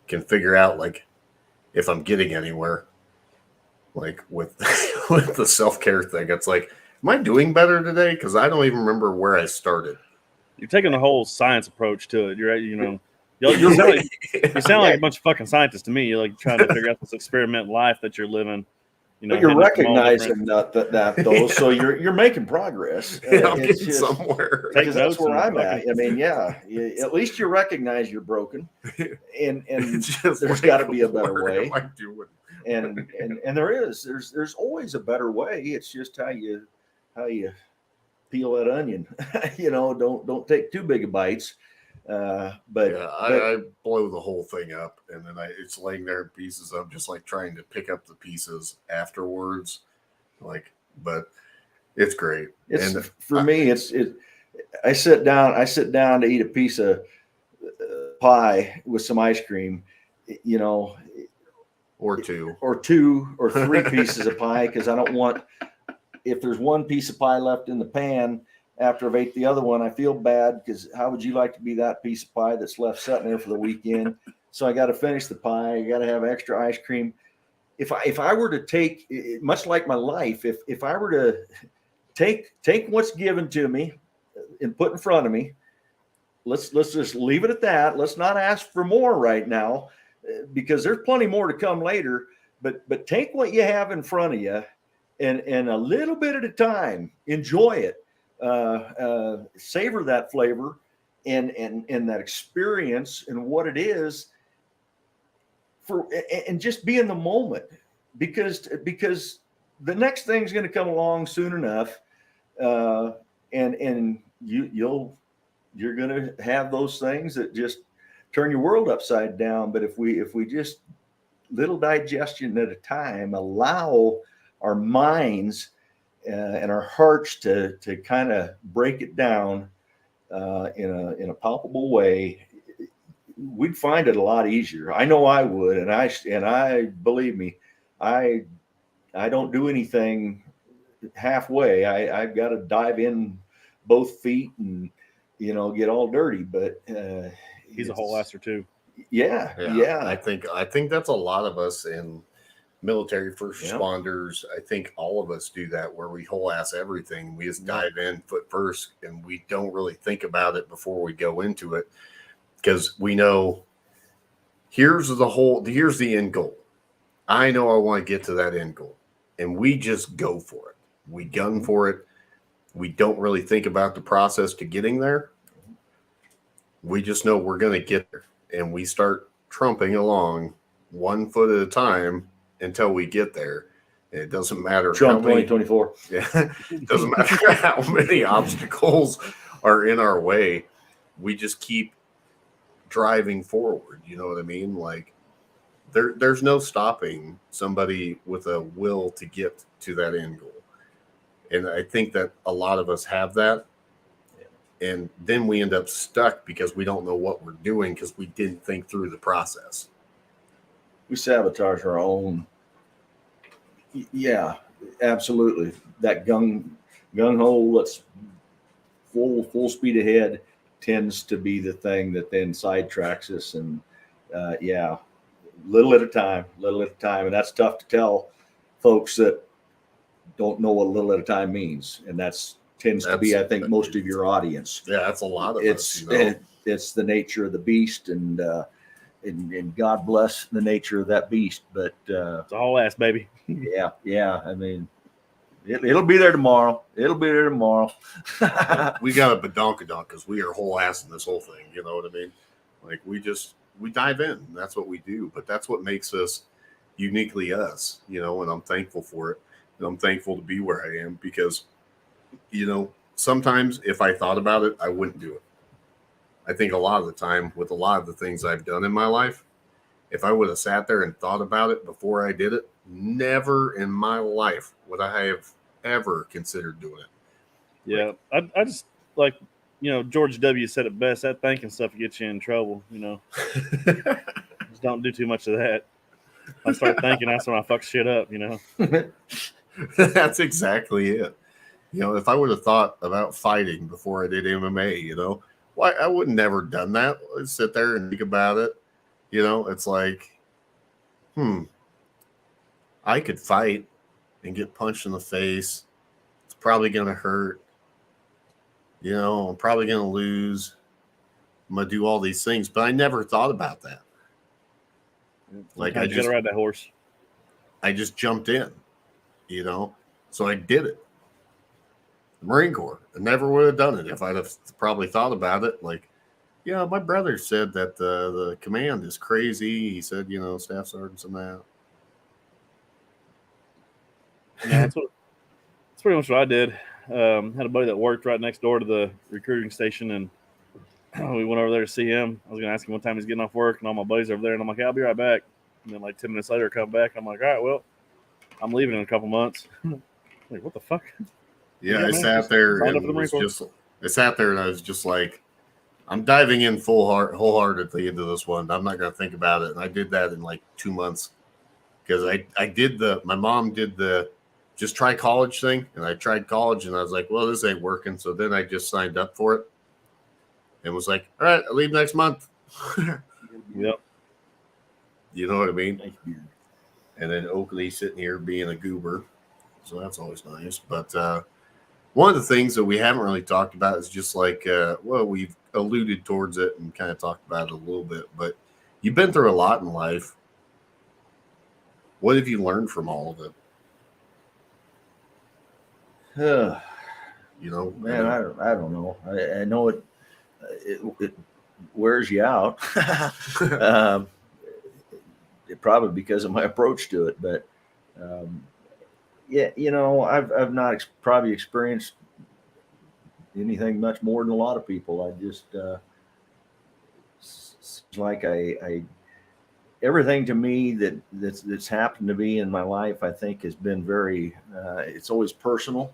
[SPEAKER 1] can figure out like if I'm getting anywhere, like with with the self care thing. It's like, am I doing better today? Because I don't even remember where I started.
[SPEAKER 2] You're taking a whole science approach to it. You're, you sound like a bunch of fucking scientists to me. You're like trying to figure out this experiment life that you're living.
[SPEAKER 3] But you're
[SPEAKER 2] hitting it from all
[SPEAKER 3] recognizing
[SPEAKER 2] different-
[SPEAKER 3] that though, so you're making progress.
[SPEAKER 1] I'm
[SPEAKER 3] It's
[SPEAKER 1] getting
[SPEAKER 3] just
[SPEAKER 1] somewhere.
[SPEAKER 2] Take
[SPEAKER 3] because that's
[SPEAKER 2] notes
[SPEAKER 3] where
[SPEAKER 2] and
[SPEAKER 3] I'm at.
[SPEAKER 2] fucking-
[SPEAKER 3] I mean, at least you recognize you're broken, and
[SPEAKER 1] It's just
[SPEAKER 3] there's
[SPEAKER 1] like,
[SPEAKER 3] got to be a better
[SPEAKER 1] what
[SPEAKER 3] way.
[SPEAKER 1] am I doing?
[SPEAKER 3] And there's always a better way. It's just how you peel that onion. Don't take too big of bites. But
[SPEAKER 1] Yeah, I blow the whole thing up, and then it's laying there in pieces. I'm just like trying to pick up the pieces afterwards, like. But it's great.
[SPEAKER 3] it's
[SPEAKER 1] And
[SPEAKER 3] for me. I sit down to eat a piece of pie with some ice cream,
[SPEAKER 1] or two.
[SPEAKER 3] or two or three pieces of pie, because I don't want, if there's one piece of pie left in the pan after I've ate the other one, I feel bad, because how would you like to be that piece of pie that's left sitting there for the weekend? So I got to finish the pie. I got to have extra ice cream. If I were to take, much like my life, if I were to take what's given to me and put in front of me, let's just leave it at that. Let's not ask for more right now, because there's plenty more to come later. But take what you have in front of you, and a little bit at a time, enjoy it, savor that flavor and that experience and what it is, and just be in the moment, because the next thing's going to come along soon enough, and you're going to have those things that just turn your world upside down. But if we just little digestion at a time, allow our minds and our hearts to kind of break it down in a palpable way, we'd find it a lot easier. I know I would, and I believe me, I don't do anything halfway. I've got to dive in both feet and get all dirty. But
[SPEAKER 2] He's a whole asser too.
[SPEAKER 3] Yeah.
[SPEAKER 1] I think that's a lot of us in military first responders. I think all of us do that, where we whole ass everything. We just dive in foot first, and we don't really think about it before we go into it, because we know here's the end goal. I know I want to get to that end goal, and we just go for it. We gun for it. We don't really think about the process to getting there. We just know we're going to get there, and we start trumping along 1 foot at a time until we get there. And it doesn't matter
[SPEAKER 3] Trump
[SPEAKER 1] how many
[SPEAKER 3] 2024.
[SPEAKER 1] Yeah, it doesn't matter how many obstacles are in our way. We just keep driving forward. You know what I mean? Like there's no stopping somebody with a will to get to that end goal. And I think that a lot of us have that. And then we end up stuck because we don't know what we're doing, because we didn't think through the process.
[SPEAKER 3] We sabotage our own. Yeah, absolutely. That gung ho, let's full speed ahead, tends to be the thing that then sidetracks us. And little at a time. And that's tough to tell folks that don't know what little at a time means. And tends to be, I think, most of your audience.
[SPEAKER 1] Yeah, that's a lot of
[SPEAKER 3] us. It's the nature of the beast, and God bless the nature of that beast. But
[SPEAKER 2] it's a whole ass, baby.
[SPEAKER 3] yeah. I mean, it'll be there tomorrow. We
[SPEAKER 1] got a badonkadonk because we are whole ass in this whole thing. You know what I mean? Like we dive in. And that's what we do. But that's what makes us uniquely us. And I'm thankful for it. And I'm thankful to be where I am, because sometimes if I thought about it, I wouldn't do it. I think a lot of the time with a lot of the things I've done in my life, if I would have sat there and thought about it before I did it, never in my life would I have ever considered doing it.
[SPEAKER 2] Yeah. I just like, George W. said it best, that thinking stuff gets you in trouble, Just don't do too much of that. I start thinking, that's when I fuck shit up,
[SPEAKER 1] That's exactly it. if I would have thought about fighting before I did MMA, why I would have never done that. I'd sit there and think about it. It's like, I could fight and get punched in the face. It's probably going to hurt. I'm probably going to lose. I'm going to do all these things, but I never thought about that. Like
[SPEAKER 2] Sometimes you gotta ride that horse.
[SPEAKER 1] I just jumped in, so I did it. The Marine Corps. I never would have done it if I'd have probably thought about it. Like, my brother said that the command is crazy. He said, staff sergeants and that.
[SPEAKER 2] That's pretty much what I did. Had a buddy that worked right next door to the recruiting station, and we went over there to see him. I was going to ask him what time he's getting off work, and all my buddies over there, and I'm like, I'll be right back. And then like 10 minutes later, I come back. I'm like, all right, well, I'm leaving in a couple months. Like, what the fuck?
[SPEAKER 1] Yeah, I sat there and I was just like, I'm diving in wholeheartedly into this one. I'm not going to think about it. And I did that in like 2 months because my mom did the just try college thing. And I tried college and I was like, well, this ain't working. So then I just signed up for it and was like, all right, I leave next month.
[SPEAKER 2] Yep.
[SPEAKER 1] You know what I mean? And then Oakley sitting here being a goober. So that's always nice. But one of the things that we haven't really talked about is just like, we've alluded towards it and kind of talked about it a little bit, but you've been through a lot in life. What have you learned from all of it?
[SPEAKER 3] Man, I don't know. I know it wears you out. Probably because of my approach to it, but I've not probably experienced anything much more than a lot of people. I just it's like I everything to me that's happened to me in my life, I think has been very it's always personal.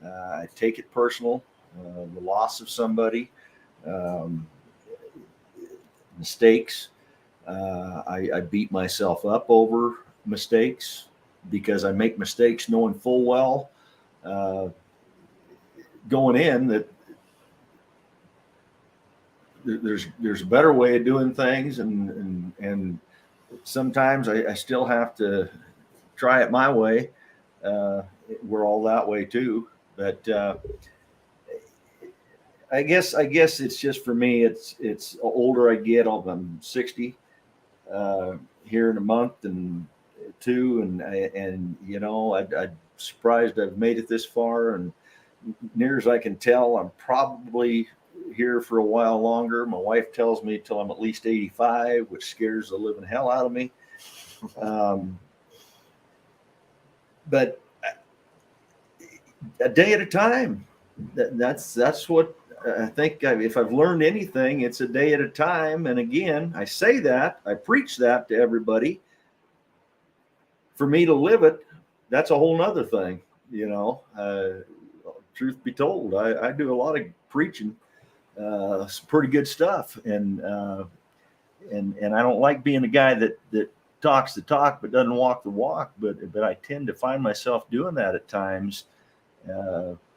[SPEAKER 3] I take it personal. The loss of somebody, mistakes. I beat myself up over mistakes because I make mistakes knowing full well going in that there's a better way of doing things, and sometimes I still have to try it my way. We're all that way too, but I guess it's just for me. It's older I get. I'm 60 here in a month and two, and I'm surprised I've made it this far. And near as I can tell, I'm probably here for a while longer. My wife tells me till I'm at least 85, which scares the living hell out of me. But a day at a time. That's what I think. If I've learned anything, it's a day at a time. And again, I say that, I preach that to everybody. For me to live it, that's a whole nother thing. Truth be told, I do a lot of preaching, some pretty good stuff, and I don't like being a guy that talks the talk but doesn't walk the walk. But I tend to find myself doing that at times.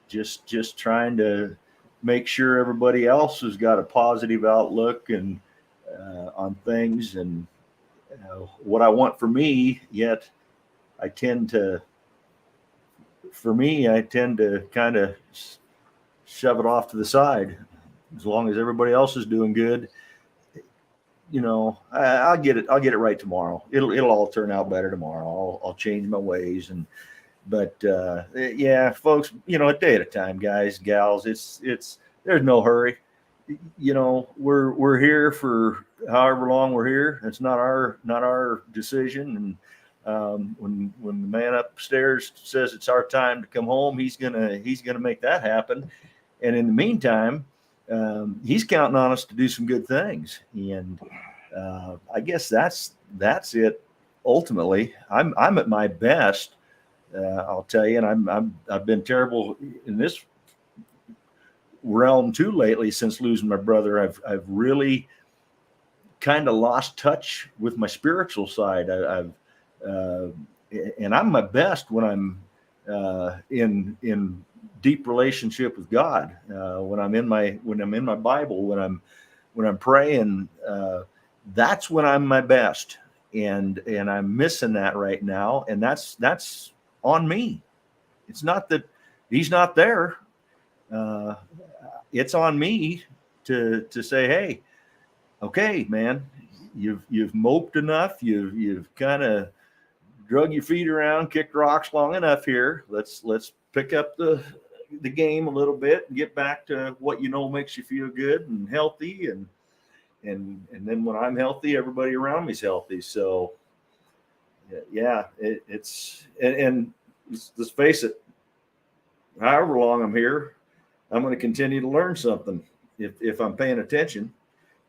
[SPEAKER 3] Just trying to make sure everybody else has got a positive outlook and on things and what I want for me. Yet I tend to kind of shove it off to the side. As long as everybody else is doing good, I'll get it right tomorrow. It'll all turn out better tomorrow. I'll change my ways But folks, a day at a time, guys, gals. It's there's no hurry. We're here for however long we're here. It's not our decision. And when the man upstairs says it's our time to come home, he's gonna make that happen. And in the meantime, he's counting on us to do some good things. And I guess that's it. Ultimately, I'm at my best. I'll tell you, and I've been terrible in this realm too lately since losing my brother. I've really kind of lost touch with my spiritual side. And I'm my best when I'm in deep relationship with God. When I'm in my Bible, when I'm praying, that's when I'm my best. And I'm missing that right now. And that's on me. It's not that he's not there. It's on me to say, hey, okay, man, you've moped enough. You've kind of drug your feet around, kicked rocks long enough here. Let's pick up the game a little bit and get back to what makes you feel good and healthy. And then when I'm healthy, everybody around me is healthy. So yeah, it's let's face it, however long I'm here, I'm going to continue to learn something if I'm paying attention.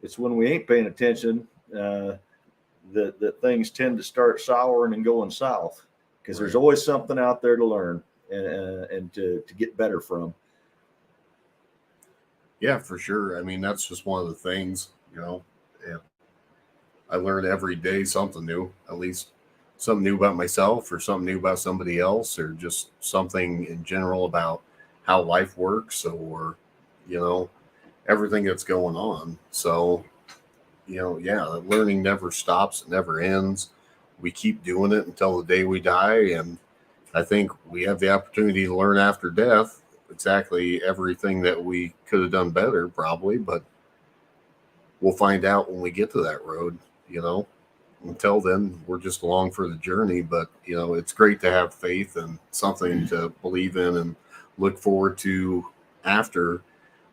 [SPEAKER 3] It's when we ain't paying attention that things tend to start souring and going south, because there's always something out there to learn and to get better from.
[SPEAKER 1] Yeah, for sure. I mean, that's just one of the things, yeah. I learn every day something new, at least something new about myself or something new about somebody else, or just something in general about how life works, or, everything that's going on. So, yeah, learning never stops. It never ends. We keep doing it until the day we die. And I think we have the opportunity to learn after death exactly everything that we could have done better, probably, but we'll find out when we get to that road. Until then, we're just along for the journey. But, it's great to have faith and something to believe in and look forward to after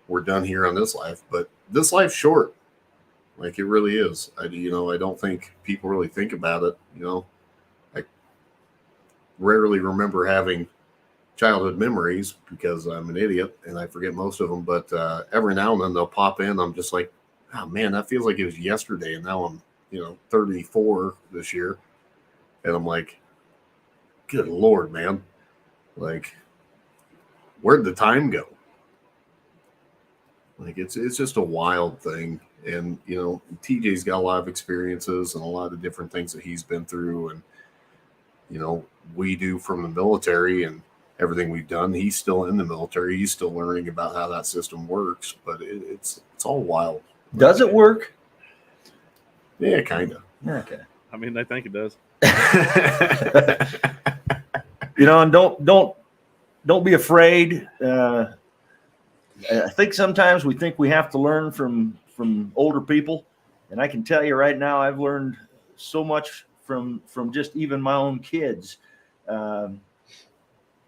[SPEAKER 1] we're done here on this life. But this life's short. Like, it really is. I don't think people really think about it. I rarely remember having childhood memories because I'm an idiot and I forget most of them. But every now and then they'll pop in. I'm just like, oh man, that feels like it was yesterday. And now I'm, 34 this year. And I'm like, good Lord, man. Like, where'd the time go? Like, it's just a wild thing. And, TJ's got a lot of experiences and a lot of different things that he's been through. And, we do from the military and everything we've done. He's still in the military. He's still learning about how that system works. But it's all wild.
[SPEAKER 3] Does it work?
[SPEAKER 1] Yeah, kind of.
[SPEAKER 3] Okay.
[SPEAKER 2] I mean, I think it does.
[SPEAKER 3] And don't be afraid. I think sometimes we think we have to learn from older people, and I can tell you right now, I've learned so much from just even my own kids, and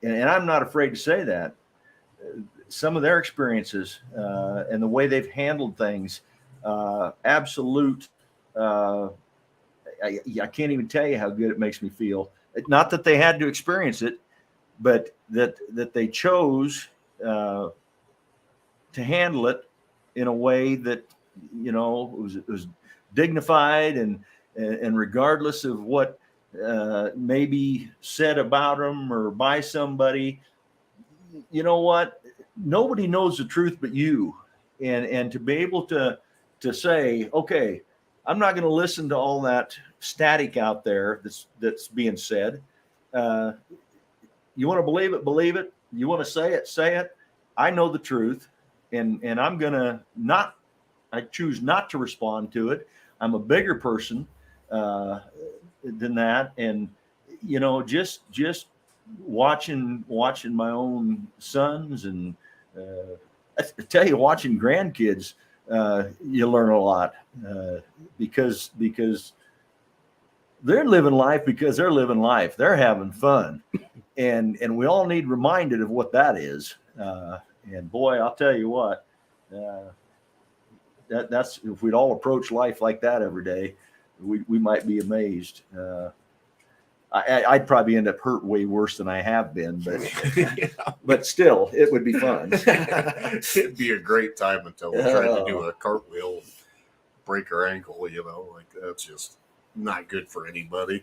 [SPEAKER 3] I'm not afraid to say that. Some of their experiences and the way they've handled things, absolute. I can't even tell you how good it makes me feel. Not that they had to experience it, but that they chose to handle it in a way that it was dignified and regardless of what may be said about them or by somebody. You know what? Nobody knows the truth but you, and to be able to say, okay, I'm not going to listen to all that static out there that's being said. You want to believe it, believe it. You want to say it. I know the truth, and I'm going to I choose not to respond to it. I'm a bigger person than that. And, just watching my own sons and I tell you, watching grandkids, you learn a lot because they're living life because they're living life. They're having fun. And we all need reminded of what that is. And boy, I'll tell you what, that's if we'd all approach life like that every day, we might be amazed. I'd probably end up hurt way worse than I have been, but still, it would be fun.
[SPEAKER 1] It'd be a great time until we tried to do a cartwheel and break our ankle. Like that's just not good for anybody.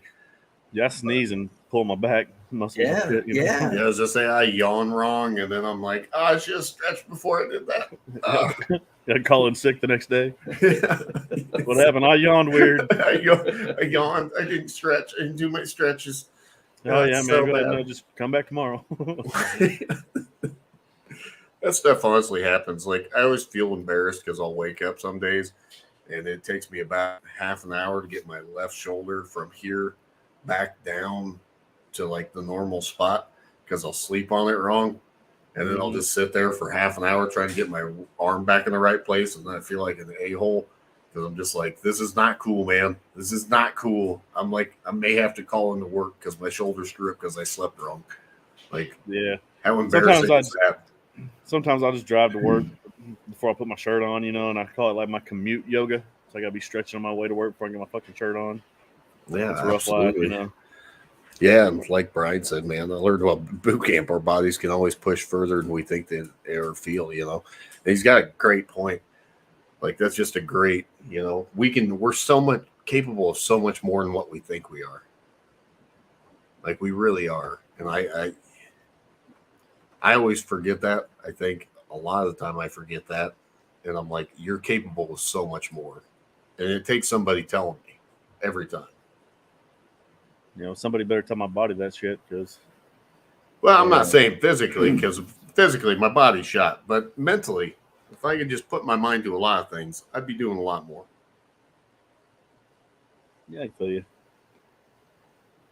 [SPEAKER 2] Yeah, I sneeze and pull my back muscles.
[SPEAKER 3] Yeah,
[SPEAKER 1] Yeah, I was just saying I yawn wrong, and then I'm like, I should have stretched before I did that.
[SPEAKER 2] Got calling sick the next day. What happened? I yawned weird.
[SPEAKER 1] I yawned. I didn't stretch. I didn't do my stretches.
[SPEAKER 2] Oh yeah, man.
[SPEAKER 1] So
[SPEAKER 2] Go ahead.
[SPEAKER 1] bad.
[SPEAKER 2] No, just come back tomorrow.
[SPEAKER 1] That stuff honestly happens. Like I always feel embarrassed because I'll wake up some days and it takes me about half an hour to get my left shoulder from here back down to like the normal spot because I'll sleep on it wrong. And then I'll just sit there for half an hour trying to get my arm back in the right place. And then I feel like an a-hole because I'm just like, this is not cool, man. This is not cool. I'm like, I may have to call into work because my shoulder's screwed up because I slept wrong. Like,
[SPEAKER 2] Yeah.
[SPEAKER 1] how embarrassing is that?
[SPEAKER 2] Sometimes I'll just drive to work before I put my shirt on, and I call it like my commute yoga. So I gotta be stretching on my way to work before I get my fucking shirt on.
[SPEAKER 1] Yeah,
[SPEAKER 2] It's a rough life,
[SPEAKER 1] Yeah, and like Brian said, man, I learned about boot camp. Our bodies can always push further than we think they ever feel. And he's got a great point. Like that's just a great. We're so much capable of so much more than what we think we are. Like we really are, and I always forget that. I think a lot of the time I forget that, and I'm like, you're capable of so much more, and it takes somebody telling me every time.
[SPEAKER 2] Somebody better tell my body that shit because.
[SPEAKER 1] Well, I'm not saying physically because physically my body's shot, but mentally, if I could just put my mind to a lot of things, I'd be doing a lot more.
[SPEAKER 2] Yeah, I feel you.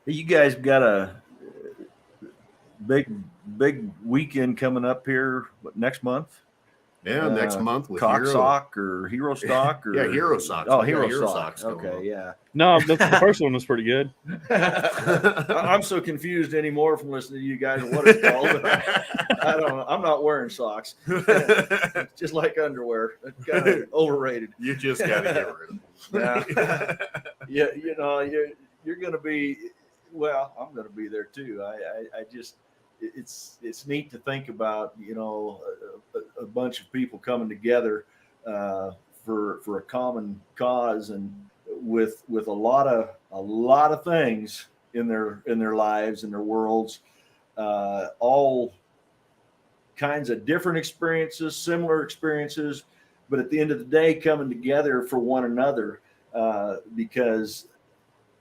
[SPEAKER 3] You guys got a big weekend coming up here next month.
[SPEAKER 1] Yeah, next month with
[SPEAKER 3] Cock Sock or Hero Stock or
[SPEAKER 1] yeah, Hero Socks.
[SPEAKER 3] Oh, Hero Socks. Okay, yeah.
[SPEAKER 2] No, the first one was pretty good.
[SPEAKER 3] I'm so confused anymore from listening to you guys what it's called. I don't know. I'm not wearing socks. It's just like underwear. It's kind of overrated.
[SPEAKER 1] You just got to get rid of them.
[SPEAKER 3] Yeah, you're going to be. Well, I'm going to be there too. I just. It's neat to think about, a bunch of people coming together for a common cause and with a lot of things in their lives and their worlds, all kinds of different experiences, similar experiences, but at the end of the day, coming together for one another because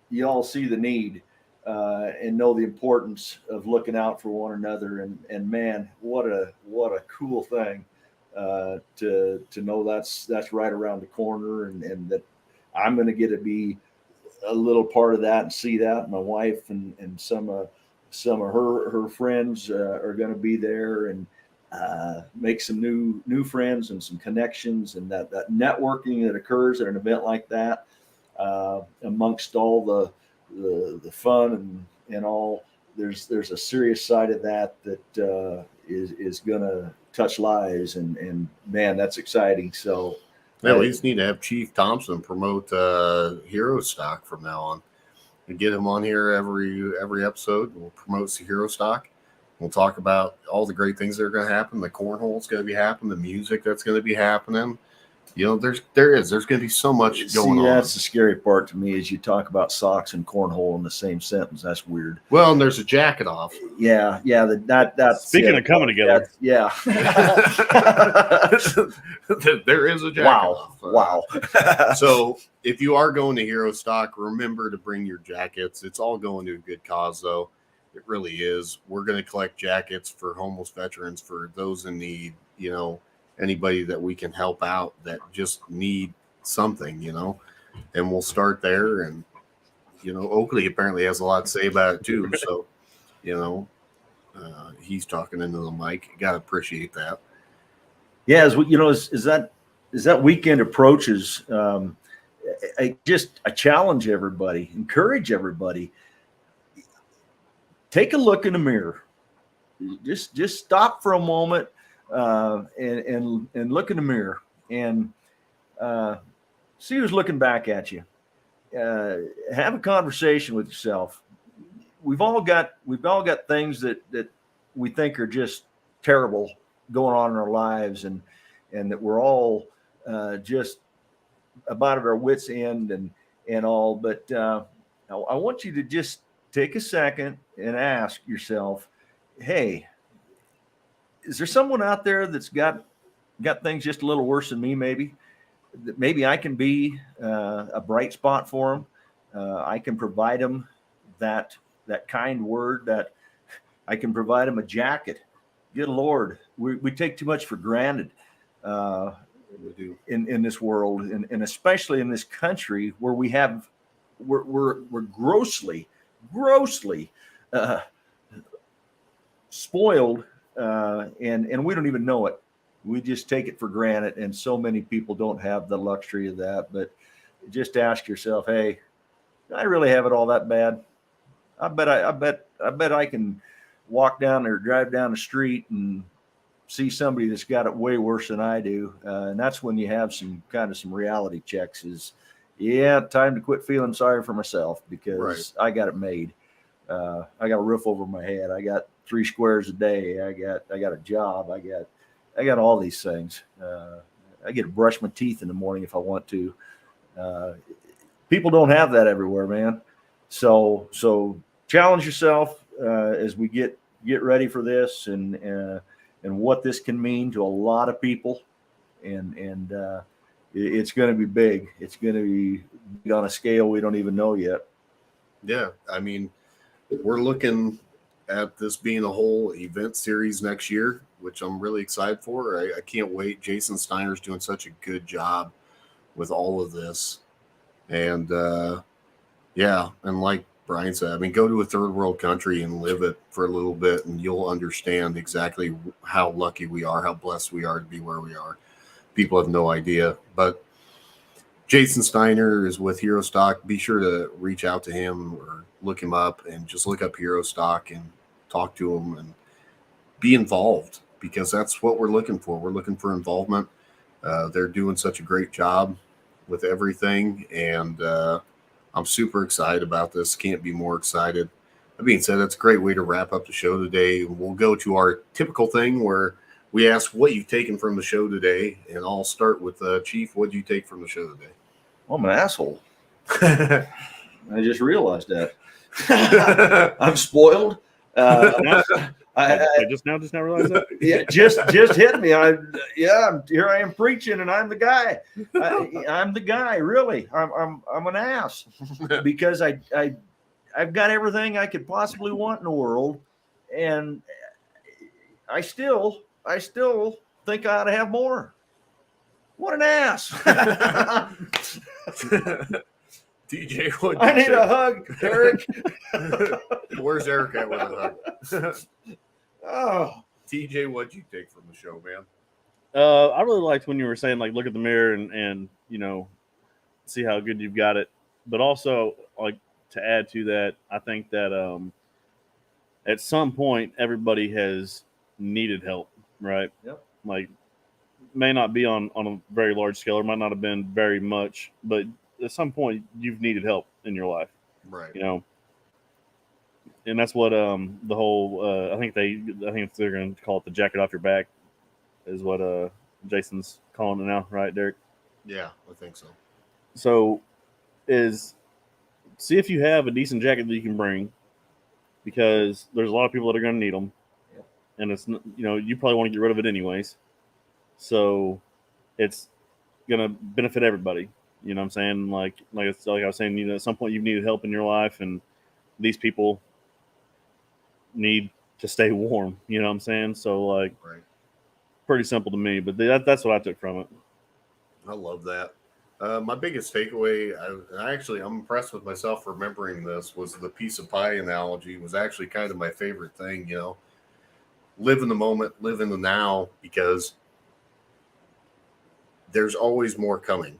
[SPEAKER 3] you all see the need. And know the importance of looking out for one another, and man, what a cool thing to know that's right around the corner, and that I'm going to get to be a little part of that and see that. My wife and some of her friends are going to be there and make some new friends and some connections, and that networking that occurs at an event like that amongst all the fun and all. There's a serious side of that is gonna touch lives, and man, that's exciting. So
[SPEAKER 1] yeah, we just need to have Chief Thompson promote Hero Stock from now on and get him on here every episode. We'll promote Hero Stock. We'll talk about all the great things that are going to happen. The cornhole's going to be happening. The music that's going to be happening. There's going to be so much going on.
[SPEAKER 3] That's the scary part to me is you talk about socks and cornhole in the same sentence. That's weird.
[SPEAKER 1] Well, and there's a jacket off.
[SPEAKER 3] Yeah. That's
[SPEAKER 2] speaking of coming together.
[SPEAKER 3] Yeah.
[SPEAKER 1] There is a jacket off.
[SPEAKER 3] Wow.
[SPEAKER 1] So if you are going to Hero Stock, remember to bring your jackets. It's all going to a good cause, though. It really is. We're going to collect jackets for homeless veterans, for those in need, anybody that we can help out that just need something, and we'll start there. And, Oakley apparently has a lot to say about it too. So, he's talking into the mic. You got to appreciate that.
[SPEAKER 3] Yeah. As that weekend approaches, I challenge everybody, encourage everybody, take a look in the mirror. Just stop for a moment. And look in the mirror and see who's looking back at you. Have a conversation with yourself. We've all got things that we think are just terrible going on in our lives, and that we're all just about at our wits' end and all. But I want you to just take a second and ask yourself, hey, is there someone out there that's got things just a little worse than me? Maybe I can be a bright spot for them. I can provide them that kind word. That I can provide them a jacket. Good Lord, we take too much for granted
[SPEAKER 1] We do.
[SPEAKER 3] in this world, and especially in this country where we're grossly uh, spoiled, and we don't even know it. We just take it for granted, and so many people don't have the luxury of that. But just ask yourself, hey, do I really have it all that bad? I bet I can walk down or drive down the street and see somebody that's got it way worse than I do. And that's when you have some reality checks is, yeah, time to quit feeling sorry for myself because I got it made. I got a roof over my head. I got 3 squares a day. I got a job. I got all these things. I get to brush my teeth in the morning if I want to. People don't have that everywhere, man. So challenge yourself as we get ready for this and what this can mean to a lot of people, and it's going to be big. It's going to be on a scale we don't even know yet.
[SPEAKER 1] Yeah, I mean, we're looking at this being a whole event series next year, which I'm really excited for. I can't wait. Jason Steiner's doing such a good job with all of this. And yeah, and like Brian said, I mean, go to a third world country and live it for a little bit, and you'll understand exactly how lucky we are, how blessed we are to be where we are. People have no idea. But Jason Steiner is with Hero Stock. Be sure to reach out to him or look him up and just look up Hero Stock and talk to him and be involved, because that's what we're looking for. We're looking for involvement. They're doing such a great job with everything, and I'm super excited about this. Can't be more excited. That being said, that's a great way to wrap up the show today. We'll go to our typical thing where we ask what you've taken from the show today, and I'll start with Chief. What did you take from the show today?
[SPEAKER 3] Well, I'm an asshole. I just realized that. I'm spoiled.
[SPEAKER 2] I just now realized that.
[SPEAKER 3] Yeah, just hit me. Here I am preaching, and I'm the guy. I'm the guy. Really, I'm an ass because I've got everything I could possibly want in the world, and I still think I ought to have more. What an ass!
[SPEAKER 1] TJ, what?
[SPEAKER 3] I need a hug, Eric.
[SPEAKER 1] Where's Eric at with a hug?
[SPEAKER 3] Oh,
[SPEAKER 1] TJ, what'd you take from the show, man?
[SPEAKER 2] I really liked when you were saying, like, look at the mirror and see how good you've got it. But also, like, to add to that, I think that at some point everybody has needed help, right?
[SPEAKER 3] Yep.
[SPEAKER 2] Like, may not be on a very large scale, or might not have been very much, but at some point you've needed help in your life,
[SPEAKER 1] right?
[SPEAKER 2] And that's what the whole I think they're going to call it the jacket off your back is what Jason's calling it now, right, Derek?
[SPEAKER 1] Yeah, I think so.
[SPEAKER 2] So see if you have a decent jacket that you can bring, because there's a lot of people that are going to need them.
[SPEAKER 3] Yep.
[SPEAKER 2] And it's you probably want to get rid of it anyways, so it's going to benefit everybody. You know what I'm saying? Like I was saying, at some point you've needed help in your life, and these people need to stay warm. You know what I'm saying? So, like,
[SPEAKER 1] right.
[SPEAKER 2] Pretty simple to me, but that's what I took from it.
[SPEAKER 1] I love that. My biggest takeaway, I'm impressed with myself remembering this, was the piece of pie analogy was actually kind of my favorite thing. Live in the moment, live in the now, because there's always more coming.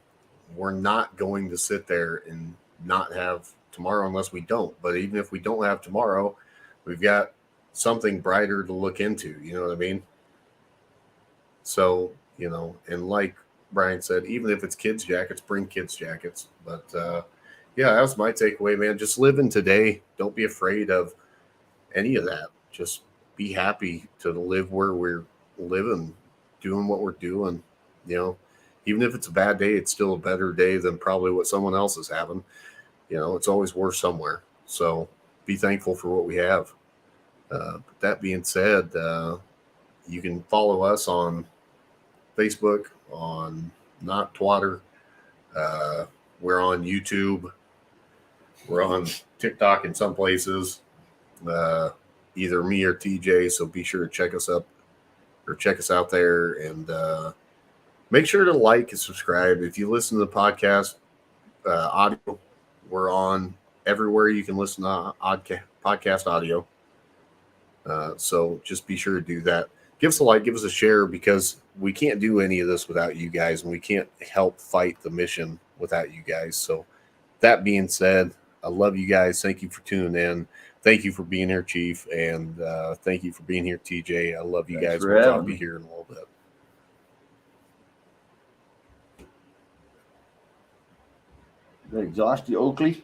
[SPEAKER 1] We're not going to sit there and not have tomorrow unless we don't. But even if we don't have tomorrow, we've got something brighter to look into. You know what I mean? So, and like Brian said, even if it's kids' jackets, bring kids' jackets. But yeah, that was my takeaway, man. Just live in today. Don't be afraid of any of that. Just be happy to live where we're living, doing what we're doing. Even if it's a bad day, it's still a better day than probably what someone else is having. It's always worse somewhere. So be thankful for what we have. But that being said, you can follow us on Facebook, on Not Twatter. We're on YouTube. We're on TikTok in some places. Either me or TJ. So be sure to check us up or check us out there. And make sure to like and subscribe. If you listen to the podcast audio, we're on everywhere you can listen to podcast audio. So just be sure to do that. Give us a like, give us a share, because we can't do any of this without you guys, and we can't help fight the mission without you guys. So that being said, I love you guys. Thank you for tuning in. Thank you for being here, Chief, and thank you for being here, TJ. I love you
[SPEAKER 3] Thanks
[SPEAKER 1] guys.
[SPEAKER 3] for
[SPEAKER 1] We'll talk
[SPEAKER 3] having
[SPEAKER 1] to you
[SPEAKER 3] me.
[SPEAKER 1] here in a little bit.
[SPEAKER 3] Did I exhaust you, Oakley?